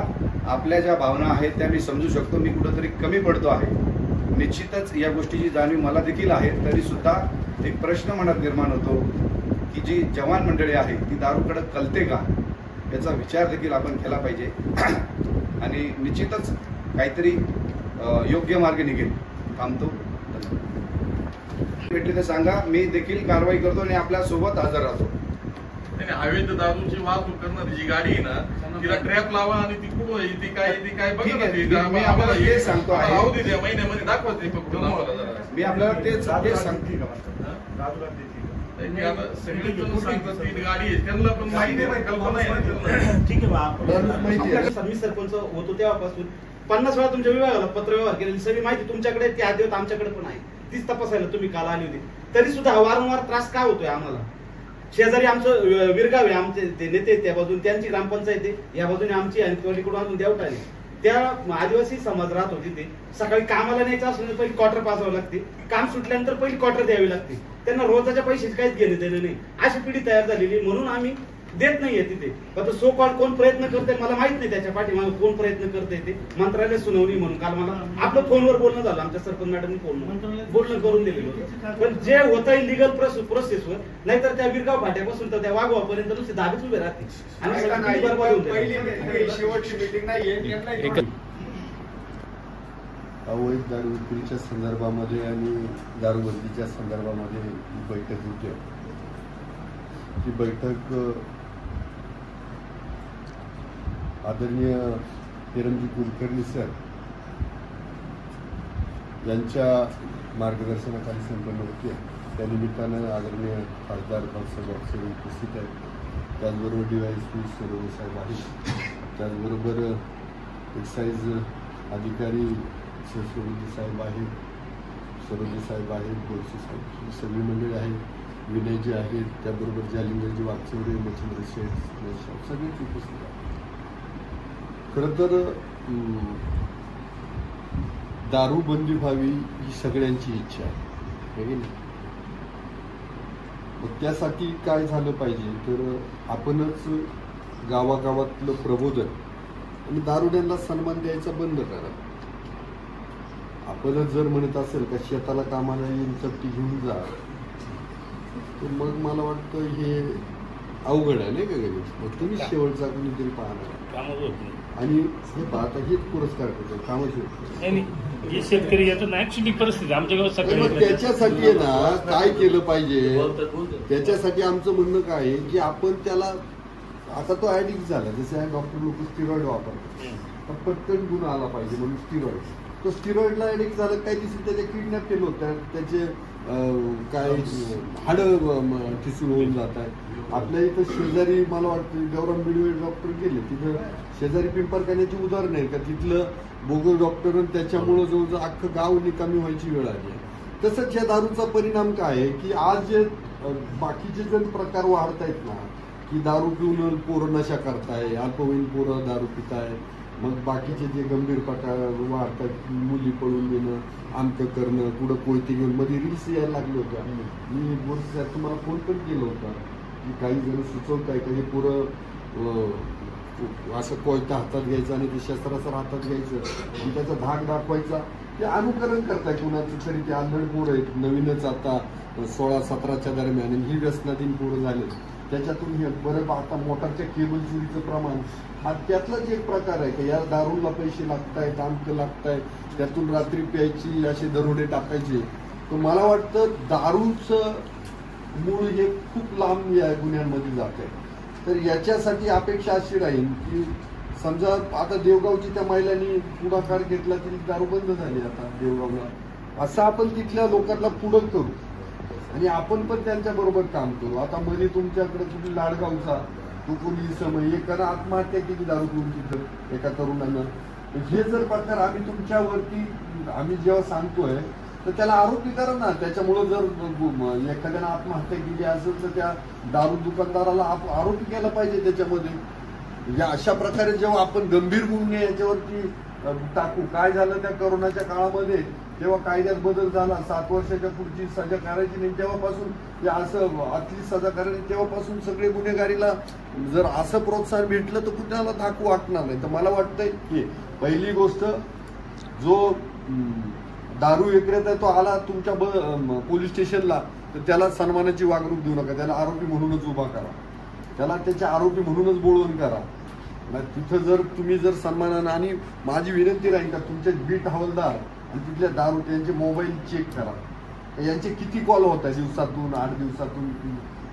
आपल्या ज्या भावना आहेत त्या मी समजू शकतो. मी कुठंतरी कमी पडतो आहे. निश्चितच या गोष्टीची जाणीव मला देखील आहे. तरी सुद्धा एक प्रश्न मनात निर्माण होतो की जी जवान मंडळी आहे ती दारूकडे कलते का, याचा विचार देखील आपण केला पाहिजे. आणि निश्चितच काहीतरी योग्य मार्ग निघेल. थांबतो. भेटले तर सांगा, मी देखील कारवाई करतो आणि आपल्या सोबत हजर राहतो. अवैध दारूची वाहतूक करणारी जी गाडी आहे ना तिला ट्रॅप लावा आणि ती कुठं ती काय बघा. मी आपल्याला हे सांगतो आहे, अवधी द्या, महिन्यामध्ये दाखवा ते फक्त मी आपल्याला तेच सांगते. गाडी आहे त्यांना पण माहिती नाही, कल्पना आहे. ठीक आहे. मी सरपंच होतो तेव्हापासून 50 वेळा तुमच्या विभागाला पत्र व्यवहार केलेली सगळी माहिती तुमच्याकडे त्या आधी आमच्याकडे पण आहे. तीच तपासायला तुम्ही काल आली होती. तरी सुद्धा वारंवार त्रास का होतोय आम्हाला? शेजारी आमचं विरगाव आहे, आमचे ते नेते त्या बाजूने त्यांची ग्रामपंचायत आहे, या बाजूने आमची आणि तिकडून अजून देवट आली. त्या आदिवासी समाज राहत होती. ते सकाळी कामाला न्यायचं असलं तर पहिली क्वार्टर पाजवावं लागते, काम सुटल्यानंतर पहिली क्वार्टर द्यावी लागते. त्यांना रोजाच्या पैशाचे काहीच घेणे देणे नाही. अशी पिढी तयार झालेली, म्हणून आम्ही देत नाहीये तिथे. आता सो कॉल कोण प्रयत्न करते मला माहित नाही, त्याच्या पाठीमागे कोण प्रयत्न करते ते मंत्रालय सुनावणी म्हणून. काल मला आपलं फोनवर बोलणं झालं, आमच्या सरपंच मॅडमनी फोनवर बोलणं करून दिलेलं होतं. पण जे होतं लिगल प्रोसेसवर, नाहीतर त्या विरगाव फाट्यापासून तर त्या वाघवापर्यंत नुसते धाबेच उभे राहते आणि शेवटची मीटिंग नाही. अवैध दारू विक्रीच्या संदर्भामध्ये आणि दारूबंदीच्या संदर्भामध्ये ही बैठक होती. ती बैठक आदरणीय हिरणजी कुलकर्णी सर यांच्या मार्गदर्शनाखाली संपन्न होते. त्यानिमित्तानं आदरणीय खासदार भाऊसाहेब वागचौरे उपस्थित आहेत. त्याचबरोबर DYSP सरोदे साहेब आहेत. त्याचबरोबर एक्साईज अधिकारी सरोदे साहेब आहेत, बोरसे साहेब, ही सगळी मंडळी आहेत. विनयजी आहेत, त्याबरोबर जालिंदरजी वागचौरे, मच्छिंद्र शेठ सगळेच उपस्थित आहेत. खरं तर दारूबंदी व्हावी ही सगळ्यांची इच्छा आहे. मग त्यासाठी काय झालं पाहिजे तर आपणच गावागावातलं प्रबोधन आणि दारुड्यांना सन्मान द्यायचा बंद करा. आपणच जर म्हणत असेल का शेताला कामाला येऊन चपटी घेऊन जा, तर मग मला वाटतं हे अवघड आहे नाही का गणेश. मग तुम्ही शेवटचा कोणीतरी पाहणार आणि हे पाहता हेच पुरस्कार करतो कामच होत हे शेतकरी यातून ऍक्च्युअली परिस्थिती आमच्या गावात सगळं. त्याच्यासाठी आहे ना काय केलं पाहिजे, त्याच्यासाठी आमचं म्हणणं काय आहे की आपण त्याला आता तो ऍडिक्ट झाला, जसे डॉक्टर लोक स्टिरॉइड वापरतात, तर पटकन गुण आला पाहिजे म्हणून स्टिरॉइड. तो स्टिरॉइडला ऍडिक्ट झाला, काही दिवशी त्याचे किडनॅप केलं होतं, त्याचे काय हाडं ठिसूळ होऊन जात आहे. आपल्या इथं शेजारी मला वाटतं गौरव बिडवे डॉक्टर गेले, तिथं शेजारी पिंपरखान्याची उदाहरण आहे का, तिथलं बोगस डॉक्टर त्याच्यामुळं जवळजवळ अख्खं गाव निकामी व्हायची वेळ आली आहे. तसंच या दारूचा परिणाम काय आहे की आज जे बाकीचे जर प्रकार वाढत आहेत ना, की दारू पिऊन पोरं नशा करताय, अल्पवयीन पोरं दारू पिताय, मग बाकीचे जे गंभीर प्रकार वाढतात, मुली पळून देणं, आमकं करणं, कुठं कोयते घेऊन मध्ये रील्स यायला लागल्या होत्या. मी बोलतो तुम्हाला फोन पण केला होता की काही जण सुचवत आहे का हे पुरं असं कोयता हातात घ्यायचं आणि ते शस्त्रास्त्र हातात घ्यायचं आणि त्याचा धाक दाखवायचा, ते अनुकरण करताय कुणाचं तरी. ते आंधळ पोरं आहेत, नवीनच आता 16-17च्या दरम्यान ही व्यसनाधीन पोरं झाले. त्याच्यातून हे बरं आता मोटारच्या केबल चोरीचं प्रमाण हा त्यातलाच एक प्रकार आहे की या दारूला पैसे लागतायत, आमकं लागतायत, त्यातून रात्री प्यायची, असे दरोडे टाकायचे. तर मला वाटतं दारूचं मूळ हे खूप लांब या गुन्ह्यांमध्ये जात आहे. तर याच्यासाठी अपेक्षा अशी राहील की समजा आता देवगावची त्या महिलांनी पुढाकार घेतला तरी दारू बंद झाली आता देवगावला, असं आपण तिथल्या लोकांना पुढं करू आणि आपण पण त्यांच्या बरोबर काम करू. आता मध्ये तुमच्याकडे तुम्ही लाडगावचा तो कोणी समय एकानं आत्महत्या केली दारू पिऊन तिथं एका तरुणानं. हे जर प्रकार आम्ही तुमच्यावरती आम्ही जेव्हा सांगतोय तर त्याला आरोपी करा ना. त्याच्यामुळं जर एखाद्यानं आत्महत्या केली असेल तर त्या दारू दुकानदाराला आरोपी केला पाहिजे त्याच्यामध्ये. या अशा प्रकारे जेव्हा आपण गंभीर गुन्हे याच्यावरती टाकू, काय झालं त्या कोरोनाच्या काळामध्ये तेव्हा कायद्यात बदल झाला, 7 वर्षाच्या पुढची सजा करायची नाही, तेव्हापासून असं आतली सजा करायची, तेव्हापासून सगळे गुन्हेगारीला जर असं प्रोत्साहन भेटलं तर कुणाला धाकू वाटणार नाही. तर मला वाटतंय की पहिली गोष्ट जो दारू विक्रेता तो आला तुमच्या पोलीस स्टेशनला तर त्याला सन्मानाची वागणूक देऊ नका, त्याला आरोपी म्हणूनच उभा करा, त्याला त्याच्या आरोपी म्हणूनच बोलवून करा. तिथं जर तुम्ही जर सन्मानानं, आणि माझी विनंती राहील का तुमचे बीट हवालदार आणि तिथल्या दारू त्यांचे मोबाईल चेक करा, यांचे किती कॉल होत आहे दिवसातून, 8 दिवसातून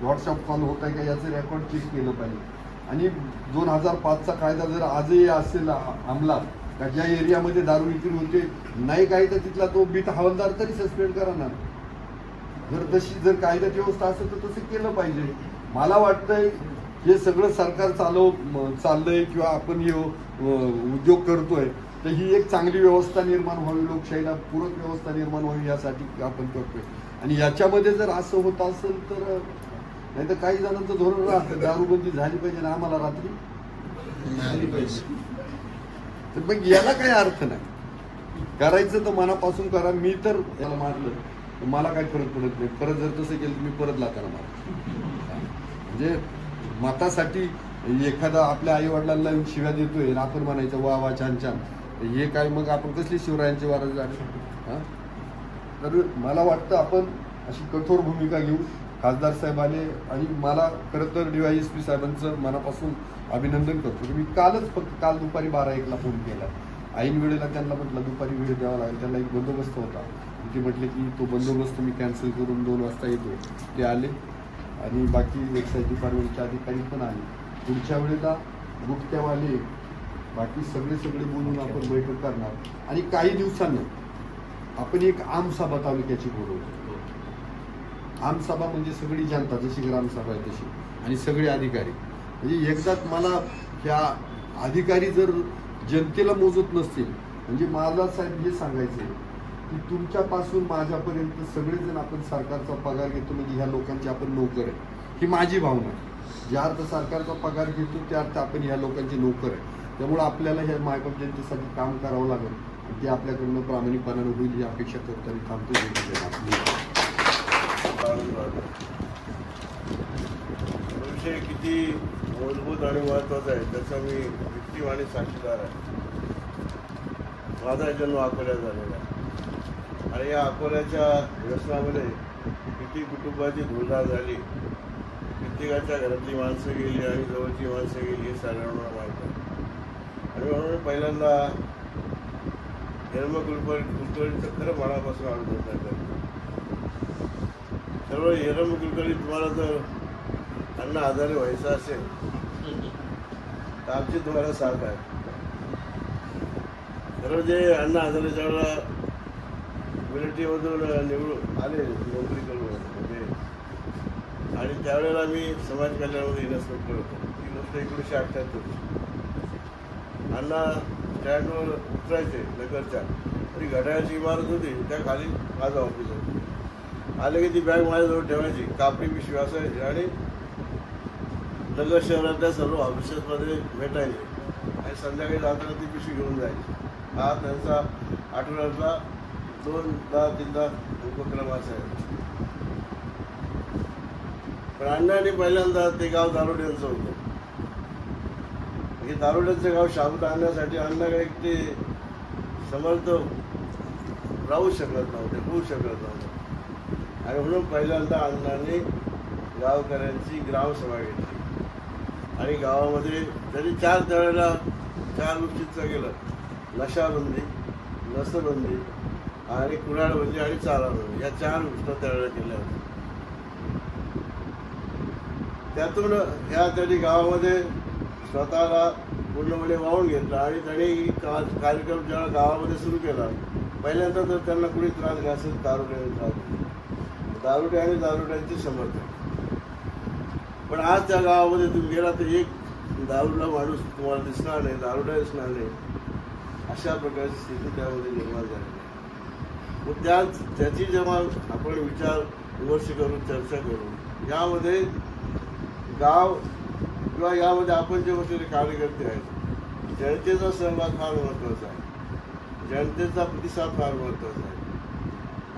व्हॉट्सअप कॉल होत आहे का याचं रेकॉर्ड चेक केलं पाहिजे. आणि 2005चा कायदा जर आजही असेल अंमलात का ज्या एरियामध्ये दारू विक्री होते नाही काही तर तिथला तो बीट हवालदार तरी सस्पेंड करा ना. जर तशी जर कायद्यात व्यवस्था असेल तर तसं केलं पाहिजे. मला वाटतंय हे सगळं सरकार चाललंय किंवा आपण हे उद्योग करतोय तर ही एक चांगली व्यवस्था निर्माण व्हावी, लोकशाहीला पूरक व्यवस्था निर्माण व्हावी यासाठी आपण करतोय. आणि याच्यामध्ये जर असं होत असेल तर नाही तर काही जणांचं धोरण राहतं दारूबंदी झाली पाहिजे ना आम्हाला रात्री झाली पाहिजे, तर मग याला काही अर्थ नाही. करायचं तर मनापासून करा. मी तर याला मारलं मला काही फरक पडत नाही, परत जर तसं केलं मी परत लाताना मार. म्हणजे मतासाठी एखादा आपल्या आई वडिलांना शिव्या देतोय आपण म्हणायचं वा वा छान छान, हे काय मग आपण कसली शिवरायांची वारस झाली. तर मला वाटतं आपण अशी कठोर भूमिका घेऊ. खासदार साहेब आले आणि मला खरं तर DYSP साहेबांचं मनापासून अभिनंदन करतो. मी काल दुपारी 12-1ला फोन केला, ऐन वेळेला त्यांना म्हटलं दुपारी वेळ द्यावा लागेल, त्यांना एक बंदोबस्त होता. ते म्हटले की तो बंदोबस्त मी कॅन्सल करून 2 वाजता येतो. ते आले आणि बाकी एक्साईज डिपार्टमेंटचे अधिकारी पण आले. पुढच्या वेळेला गुप्त्यावाले बाकी सगळे बोलून आपण बैठक करणार आणि काही दिवसांनी आपण एक आमसभा तालुक्याची बोलवतो. आमसभा म्हणजे सगळी जनता, जशी ग्रामसभा आहे तशी, आणि सगळे अधिकारी. म्हणजे एकदाच मला ह्या अधिकारी जर जनतेला मोजत नसतील, म्हणजे मला साहेब हे सांगायचे की तुमच्यापासून माझ्यापर्यंत सगळेजण आपण सरकारचा पगार घेतो, म्हणजे ह्या लोकांची आपण नोकर आहे, ही माझी भावना आहे. ज्या अर्थ सरकारचा पगार घेतो त्या अर्थ आपण ह्या लोकांची नोकर आहे. त्यामुळे आपल्याला ह्या मायबाप जनतेसाठी काम करावं लागेल, ते आपल्याकडनं प्रामाणिकपणाने होईल ही अपेक्षा करतो आणि थांबतो. विषय किती मूलभूत आणि महत्वाचा आहे त्याचा मी व्यक्तिव आणि साक्षीदार आहे. माझा जन्म अकोल्यात झालेला आहे आणि या अकोल्याच्या व्यसनामध्ये किती कुटुंबाची धुळधाळ झाली, प्रत्येकाच्या घरातली माणसं गेली आणि जवळची माणसं गेली हे सगळ्यांना माहीत आहे. आणि म्हणून पहिल्यांदा कुलकर्णीचं खरं मनापासून अभिनंदन करतो. सर्व हिरम कुलकर्णी तुम्हाला जर अण्णा हजारे व्हायचं असेल तर आमची तुम्हाला साथ आहे. सर्व जे अण्णा हजारेच्या वेळेला मिलिटरीमधून निवडून आले नोकरी करून म्हणजे, आणि त्यावेळेला मी समाज कल्याणामध्ये इन्व्हेस्टमेंट करतो. ती गोष्ट 1978. अण्णा स्टँडवर उतरायचे नगरच्या, तरी घड्याळाची इमारत होती त्या खाली माझं ऑफिस होतं. आले की ती बॅग माझ्याजवळ ठेवायची, कापडी पिशवी असायची आणि नगर शहरातल्या सर्व ऑफिसेसमध्ये भेटायचे आणि संध्याकाळी जाताना ती पिशवी घेऊन जायची. हा त्यांचा आठवड्यातला 2-3 उपक्रम असायचा. पण अण्णांनी पहिल्यांदा ते गाव दारुड्यांचं होतं. हे दारुड्यांचं गाव शाबूत आणण्यासाठी अण्णा काही ते समर्थ राहू शकत नव्हते, होऊ शकत नव्हते. आणि म्हणून पहिल्यांदा अण्णांनी गावकऱ्यांची ग्रामसभा घेतली आणि गावामध्ये तरी 4 त्यावेळेला 4 गोष्टींचं केलं. नशाबंदी, नसबंदी आणि कुऱ्हाडबंदी आणि चाराबंदी या 4 गोष्टी त्यावेळेला केल्या होत्या. त्यातून त्यांनी गावामध्ये स्वतःला पूर्णपणे वाहून घेतला आणि त्यांनी कार्यक्रम जेव्हा गावामध्ये सुरू केला पहिल्यांदा तर त्यांना कुणी त्रास घ्या असेल दारुड्याने त्रास, दारुडे आणि दारुड्यांचे समर्थक. पण आज त्या गावामध्ये तुम्ही गेला तर एक दारूला माणूस तुम्हाला दिसणार नाही, दारुडा दिसणार नाही, अशा प्रकारची स्थिती त्यामध्ये निर्माण झाली. मग त्याची जेव्हा आपण विचार विमर्श करू, चर्चा करू, यामध्ये गाव किंवा यामध्ये आपण जे बसलेले कार्यकर्ते आहेत जनतेचा सहभाग फार महत्त्वाचा आहे, जनतेचा प्रतिसाद फार महत्त्वाचा आहे.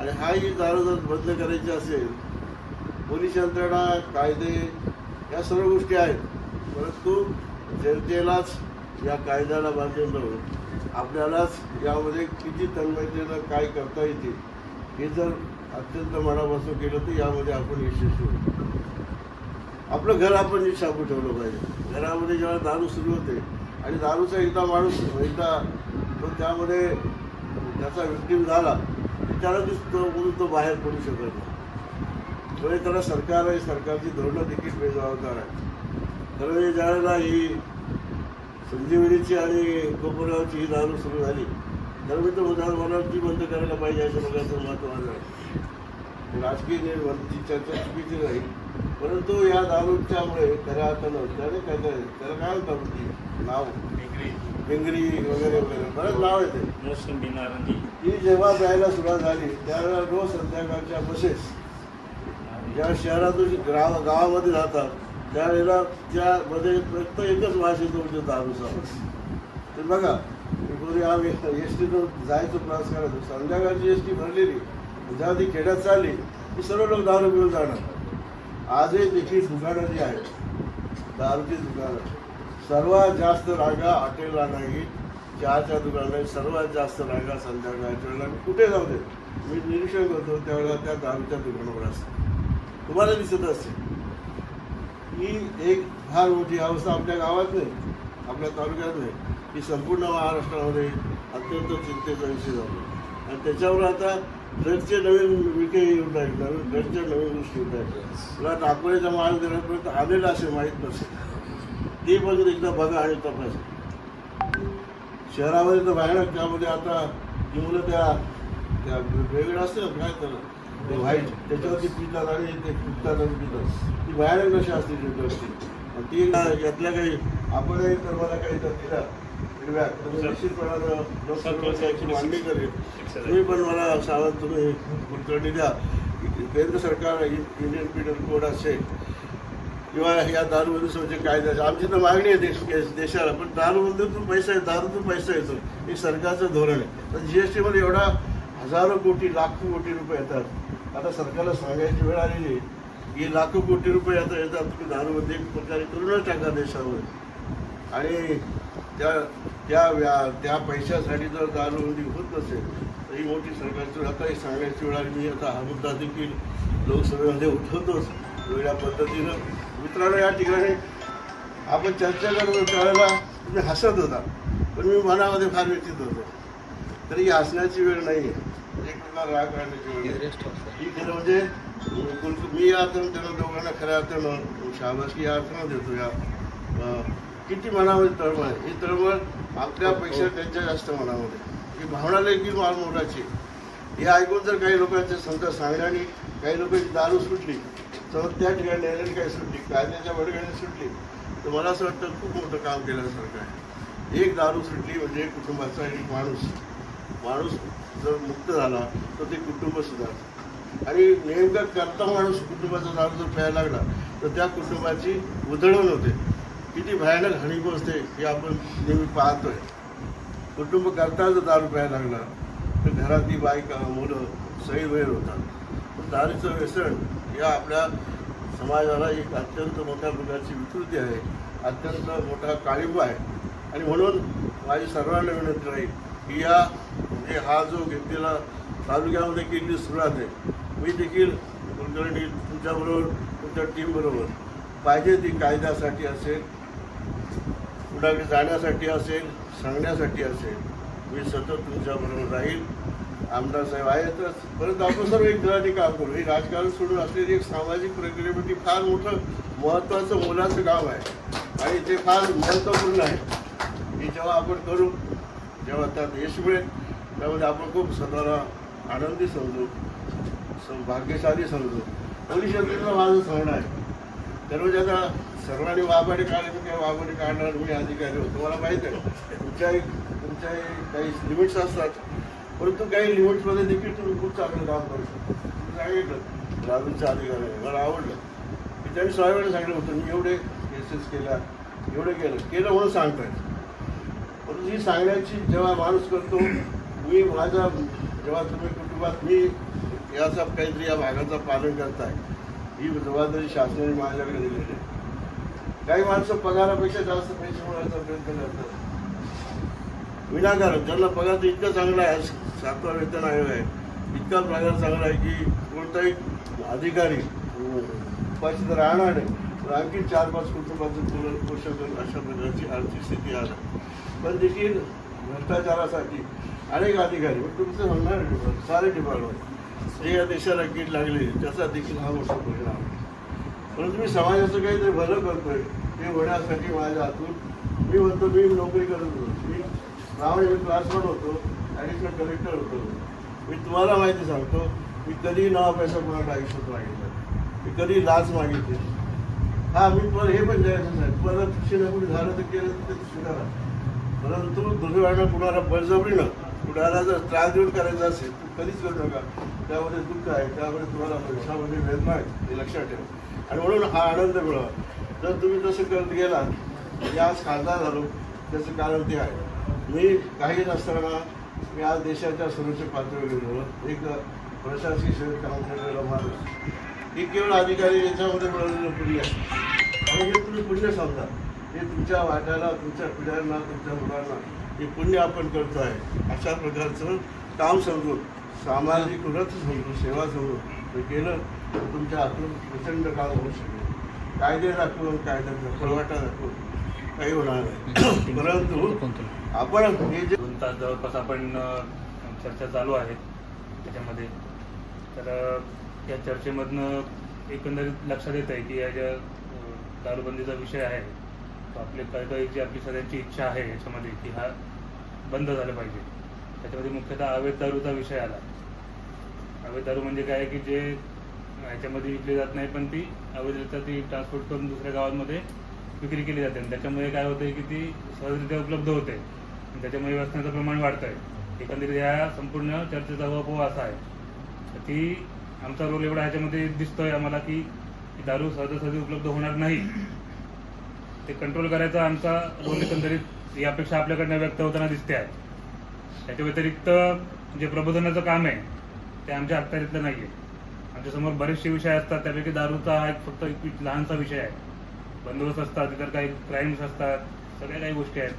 आणि हा ही दारू जर बंद करायची असेल, पोलीस यंत्रणा, कायदे या सर्व गोष्टी आहेत, परंतु जनतेलाच या कायद्याला बांधून राहून आपल्यालाच यामध्ये किती तन्मयतेनं काय करता येते हे जर अत्यंत मनापासून केलं तर यामध्ये आपण यशस्वी होऊ. आपलं घर आपण नीट साफू ठेवलं पाहिजे. घरामध्ये जेव्हा दारू सुरू होते आणि दारूचा एकदा माणूस तो त्यामध्ये त्याचा विक्टीम झाला त्याला तो बाहेर पडू शकत नाही. त्यामुळे त्याला सरकार आहे, सरकारची धोरणं देखील बेजबाबदार आहे. त्यामुळे ज्यावेळेला ही संजीवनीची आणि कोपरगावची ही दारू सुरू झाली त्यामुळे तो मला ती बंद करायला पाहिजे असं बघायचं महत्त्वाचं आहे. राजकीय निर्बंधची चर्चा चुकीची नाही, परंतु या दारूच्यामुळे खऱ्या अर्थानं त्याने काय त्याला काय म्हणतात नाव भिंगरी वगैरे वगैरे बरंच नाव येते. मोसंबी, नारंगी ही जेव्हा प्यायला सुरुवात झाली त्यावेळेला रोज संध्याकाळच्या बसेस ज्या शहरातून गावामध्ये जातात त्यावेळेला त्यामध्ये फक्त एकच वास येतो म्हणजे दारूचा. तर बघा पूर्वी आम्ही एसटीतून जायचं प्रवास करायचो, संध्याकाळची एसटी भरलेली, जेव्हा ती खेड्यात चालली की सर्व लोक दारू पिऊन जाणार. आजही देखील दुकानं जी आहेत दारूची दुकानं सर्वात जास्त रागा हॉटेलला नाही, चहाच्या दुकानात सर्वात जास्त रागा संध्याकाळच्या वेळेला कुठे जाऊ दे मी निरीक्षण करतो त्यावेळेला त्या दारूच्या दुकानावर असते. तुम्हाला दिसत असते. ही एक फार मोठी अवस्था आपल्या गावात नाही, आपल्या तालुक्यात नाही, ही संपूर्ण महाराष्ट्रामध्ये अत्यंत चिंतेचा विषय झाला. आणि त्याच्यावर आता ड्रग्सचे नवीन विके येऊन राहिले, ड्रग्सच्या नवीन गोष्टी येऊन राहिल्या. तुला टाकोळ्याचा माल देण्यापर्यंत आलेला असेल माहीत नसेल, ते पण एकदा बघा आणि तपासा. शहरामध्ये तर भयानक त्यामध्ये आता जी मुलं त्या वेगळं असते ना काय त्याला ते व्हाईट त्याच्यावरती पितात आणि ते पितात आणि पितात, ती भयानक नशा असते ड्रग्सची. ती यातल्या काही आपणही तर मला काही तर दिला फीडबॅक तर निश्चितपणानं लोकसभेची मागणी करेल. तुम्ही पण मला सावध तुम्ही कुलकर्णी द्या. केंद्र सरकार इंडियन पिनल कोड असेल किंवा या दारूबंदीचे कायद्याचे आमची तर मागणी आहे देशाला, पण दारूबंदीतून पैसा येतो, दारूतून पैसा येतो हे सरकारचं धोरण आहे. तर जीएसटीमध्ये एवढा हजारो कोटी लाखो कोटी रुपये येतात. आता सरकारला सांगायची वेळ आलेली आहे की लाखो कोटी रुपये आता येतात, तुम्ही दारूबंदी एक प्रकारे करूनच टाका देशावर. आणि त्या पैशासाठी जर दारूबंदी होत नसेल तर ही मोठी सरकारची आता एक सांगायची वेळ आली. मी आता हा मुद्दा देखील लोकसभेमध्ये उठवतोच वेगळ्या पद्धतीनं. मित्रांनो, या ठिकाणी आपण चर्चा करत होतो त्यावेळेला तुम्ही हसत होता, पण मी मनामध्ये फार व्यथित होतो. तरी ही हसण्याची वेळ नाही आहे, एक प्रकार राग काढण्याची वेळ. ही खरं म्हणजे मी या अर्थानं त्यांना दोघांना खऱ्या अर्थानं शाबासकी या अर्थानं देतो. या किती मनामध्ये तळमळ आहे, ही तळमळ आपल्यापेक्षा त्यांच्या जास्त मनामध्ये, ही भावना देखील फार मोठाची. हे ऐकून जर काही लोकांच्या समजा सांगण्याने काही लोकांची दारू सुटली तर त्या ठिकाणी न्यायालयाने काही सुटली, कायद्याच्या बडगड्याने सुटली, तर मला असं वाटतं खूप मोठं काम केल्यासारखं आहे. एक दारू सुटली म्हणजे कुटुंबाचा एक माणूस जर मुक्त झाला तर ते कुटुंब सुधारतं. आणि नेमका करता माणूस कुटुंबाचा दारू जर प्यायला लागला तर त्या कुटुंबाची उधळण होते. किती भयानक हानी पोचते हे आपण नेहमी पाहतोय. कुटुंब करता जर दारू प्यायला लागला तर घरातली बायका मुलं सैरवैर होतात. दारूचं व्यसन या आपल्या समाजाला एक अत्यंत मोठ्या प्रकारची विकृती आहे, अत्यंत मोठा काळिंब आहे. आणि म्हणून माझी सर्वांना विनंती राहील की या म्हणजे हा जो घेतलेला तालुक्यामध्ये केलेली सुरुवात आहे, मी देखील कुलकर्णी तुमच्याबरोबर तुमच्या टीमबरोबर पाहिजे ती कायद्यासाठी असेल, पुढे जाण्यासाठी असेल, सांगण्यासाठी असेल, मी सतत तुमच्याबरोबर राहील. आमदार साहेब आहेतच, परंतु आपण सर्व एक दलाने काम करू. हे राजकारण सोडून असलेली एक सामाजिक प्रक्रियेमध्ये फार मोठं महत्त्वाचं मोलाचं काम आहे आणि ते फार महत्त्वपूर्ण आहे. हे जेव्हा आपण करू, जेव्हा त्यात यश मिळेल, त्यामध्ये आपण खूप स्वतःला आनंदी समजू, भाग्यशाली समजू. पोलीस यंत्रणेला माझं सांगणं आहे, दररोज सर्वांनी वाघाडी काढायचं किंवा वाघाडी काढणार मी अधिकारी होतो. मला माहीत आहे तुमच्याही काही लिमिट्स असतात, परंतु काही लिमिट्समध्ये देखील तुम्ही खूप चांगलं काम करू शकता. सांगितलं राजूच्या अधिकाऱ्याने, मला आवडलं की त्यांनी स्वामीने सांगितलं होतं मी एवढे केसेस केल्या, एवढे केलं म्हणून सांगताय. परंतु ही सांगण्याची जेव्हा माणूस करतो, मी माझा जेव्हा तुम्ही कुटुंबात मी याचा काहीतरी या भागाचं पालन करताय, ही जबाबदारी शासनाने माझ्याकडे दिलेली आहे. काही माणसं पगारापेक्षा जास्त पैसे मिळवायचा प्रयत्न करतात विनाकारण. त्यांना पगार इतका चांगला आहे, 7वा वेतन आयोग आहे, इतका पगार चांगला आहे की कोणताही अधिकारी उपाशी तर राहणार नाही, तर आणखी 4-5 कुटुंबाचं पोषण अशा प्रकारची आर्थिक स्थिती आहे. पण देखील भ्रष्टाचारासाठी अनेक अधिकारी तुमचं म्हणणार सारे डिपार्टमेंट जे या देशाला कीड लागली त्याचा देखील हा मोठा परिणाम आहे. परंतु मी समाजाचं काहीतरी भलं करतोय ते होण्यासाठी माझ्या हातून मी म्हणतो मी नोकरी करत होतो, मी क्लासमेट होतो, ॲडिशनल कलेक्टर होतो. मी तुम्हाला माहिती सांगतो, मी कधी नावा पैसा कोणाला आयुष्यात मागितला, मी कधी लाच मागितली. हा मी तुम्हाला हे पण द्यायचं नाही, तुम्हाला शिक्षण कुठे झालं तर केलं तर ते स्वीकारा. परंतु दुर्दैवानं कुणाला बळजबरीनं कुणाला जर त्रास देऊन करायचा असेल तर कधीच करू नका. त्यामध्ये दुःख आहे, त्यामध्ये तुम्हाला पैशामध्ये वेदना आहे, हे लक्षात ठेवा. आणि म्हणून हा आनंद मिळवा. जर तुम्ही तसं करत गेला की आज खासदार झालो त्याचं कारण ते आहे. मी काही नसताना मी आज देशाच्या सर्वोच्च पातळीवर गेलो, एक प्रशासकीय सेवेत काम करलेला माणूस. हे केवळ अधिकारी याच्यामध्ये मिळवलेलं पुण्य आहे आणि हे तुम्ही पुण्य समजा. हे तुमच्या वाट्याला, तुमच्या पिढ्यांना, तुमच्या मुलांना हे पुण्य आपण करतो आहे अशा प्रकारचं काम समजून, सामाजिक व्रत समजून, सेवा समजून ते केलं तर तुमच्या हातून प्रचंड काम होऊ शकेल. कायदे दाखवून, कायद्याचा पळवाटा दाखवून काही होणार नाही. परंतु आपण हे जे 2 तास जवळपास आपण चर्चा चालू आहे त्याच्यामध्ये, तर या चर्चेमधनं एकंदरीत लक्षात येत आहे की या ज्या दारूबंदीचा विषय आहे तो आपली काही जी आपली सगळ्यांची इच्छा आहे याच्यामध्ये की हा बंद झाला पाहिजे. त्याच्यामध्ये मुख्यतः अवैध दारूचा विषय आला. अवैध दारू म्हणजे काय की जे ह्याच्यामध्ये विकली जात नाही पण ती अवैधरित्या ती ट्रान्सपोर्ट करून दुसऱ्या गावांमध्ये विक्री केली जाते आणि त्याच्यामुळे काय होतं की ती सहजरित्या उपलब्ध होते आणि त्याच्यामुळे व्यसनाचं प्रमाण वाढतं आहे. एकंदरीत या संपूर्ण चर्चेचा उहापोह असा आहे तर ती आमचा रोल एवढा ह्याच्यामध्ये दिसतोय आम्हाला की दारू सहजासहजी उपलब्ध होणार नाही, ते कंट्रोल करायचा आमचा रोल एकंदरीत ही अपेक्षा आपल्याकडनं व्यक्त होताना दिसते आहे. त्याच्या व्यतिरिक्त जे प्रबोधनाचं काम आहे ते आमच्या अखत्यारीतलं नाही आहे. आमच्यासमोर बरेचसे विषय असतात, त्यापैकी दारूचा हा एक फक्त एक लहानसा विषय आहे. बंदोबस्त असतात, इतर काही क्राईम्स असतात, सगळ्या काही गोष्टी आहेत.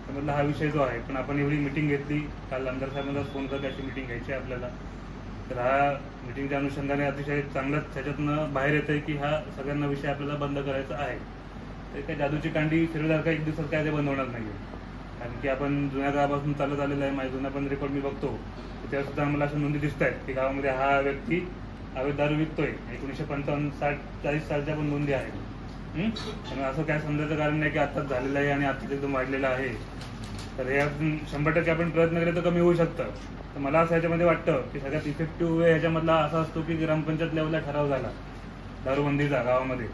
त्यामधला हा विषय जो आहे, पण आपण एवढी मिटिंग घेतली, काल आमदार साहेबांना फोन करत अशी मिटिंग घ्यायची आपल्याला, तर हा मिटिंगच्या अनुषंगाने अतिशय चांगलंच त्याच्यातनं बाहेर येतं आहे की हा सगळ्यांना विषय आपल्याला बंद करायचा आहे. तर काही जादूची कांडी फिरवल्यासारखा एक दिवसात काय ते बंद होणार नाही आहे. कारण की आपण जुन्या काळापासून चालत आलेलं आहे. माझ्या जुन्या पण रेकॉर्ड मी बघतो तेव्हा सुद्धा आम्हाला अशा नोंदी दिसत आहेत की गावामध्ये हा व्यक्ती अवैध दारू विकतोय. 1955, 60, 40 सालच्या पण नोंदी आहेत. त्यामुळे असं काय समजायचं कारण नाही की आत्ताच झालेलं आहे आणि आत्ताच एकदम वाढलेलं आहे. तर हे 100% आपण प्रयत्न केले तर कमी होऊ शकतं. तर मला असं ह्याच्यामध्ये वाटतं की सगळ्यात इफेक्टिव्ह वे ह्याच्यामधला असा असतो की ग्रामपंचायत लेवलला ठराव झाला दारूबंदीचा गावामध्ये,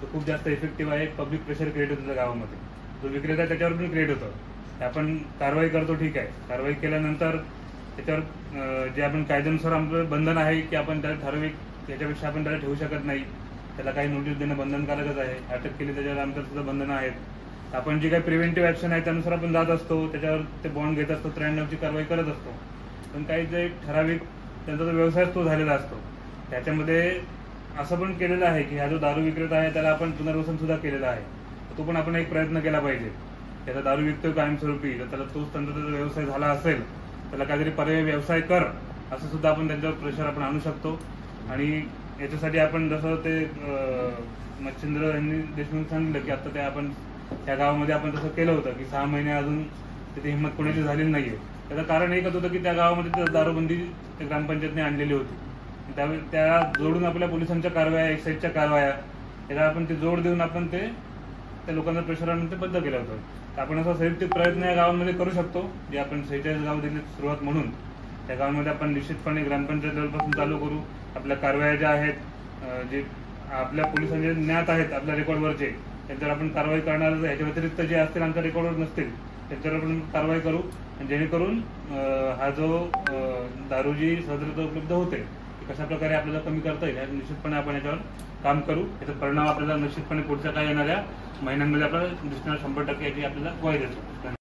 तो खूप जास्त इफेक्टिव्ह आहे. पब्लिक प्रेशर क्रिएट होतं त्या गावामध्ये, जो विक्रेता त्याच्यावर पण क्रिएट होतं. आपण कारवाई करतो ठीक आहे, कारवाई केल्यानंतर त्याच्यावर जे आपण कायद्यानुसार आपलं बंधन आहे की आपण त्याला ठराविक त्याच्यापेक्षा आपण त्याला ठेवू शकत नाही, त्याला काही नोटीस देणं बंधनकारकच आहे. अटक केली त्याच्यावर आमच्या सुद्धा बंधनं आहेत. आपण जी काही प्रिव्हेंटिव्ह ऍक्शन आहे त्यानुसार आपण जात असतो, त्याच्यावर ते बॉन्ड घेत असतो, 93ची कारवाई करत असतो. पण काही जे ठराविक त्यांचा जो व्यवसाय तो झालेला असतो, त्याच्यामध्ये असं पण केलेलं आहे की हा जो दारू विक्रेता आहे त्याला आपण पुनर्वसन सुद्धा केलेला आहे. तो पण आपण एक प्रयत्न केला पाहिजे. त्याचा दारू विकतोय कायमस्वरूपी, तर त्याला तोच त्यांचा व्यवसाय झाला असेल, त्याला काहीतरी पर्यायी व्यवसाय कर असं सुद्धा आपण त्यांच्यावर प्रेशर आपण आणू शकतो. आणि याच्यासाठी आपण जसं ते मच्छिंद्र यांनी देशमुख सांगितलं की आता ते आपण त्या गावामध्ये आपण तसं केलं होतं की 6 महिने अजून तिथे हिंमत कोणाची झालेली नाहीये. त्याचं कारण एकच होतं की त्या गावामध्ये दारूबंदी ग्रामपंचायतने आणलेली होती. त्यावेळी त्या जोडून आपल्या पोलिसांच्या कारवाया, एक्साईजच्या कारवाया, त्याला आपण ते जोड देऊन आपण ते त्या लोकांना प्रेशर आणून ते बंद केलं होतं. तर आपण असा संयुक्त प्रयत्न या गावांमध्ये करू शकतो, जे आपण 46 गाव दिली सुरुवात म्हणून त्या गावांमध्ये आपण निश्चितपणे ग्रामपंचायत लेवलपासून चालू करू. आपल्या कारवाया ज्या आहेत, जे आपल्या पोलिसांचे ज्ञात आहेत आपल्या रेकॉर्डवरचे, त्यांच्यावर आपण कारवाई करणारच आहे. याच्या व्यतिरिक्त जे असतील आमच्या रेकॉर्डवर नसतील त्यांच्यावर आपण कारवाई करू, जेणेकरून हा जो दारू जी सहजरित्या उपलब्ध होते कशा प्रकारे आपल्याला कमी करता येईल निश्चितपणे आपण याच्यावर काम करू. याचा परिणाम आपल्याला निश्चितपणे पुढच्या काही येणाऱ्या महिन्यांमध्ये आपल्याला दिसणार 100% याची आपल्याला ग्वाही देतो.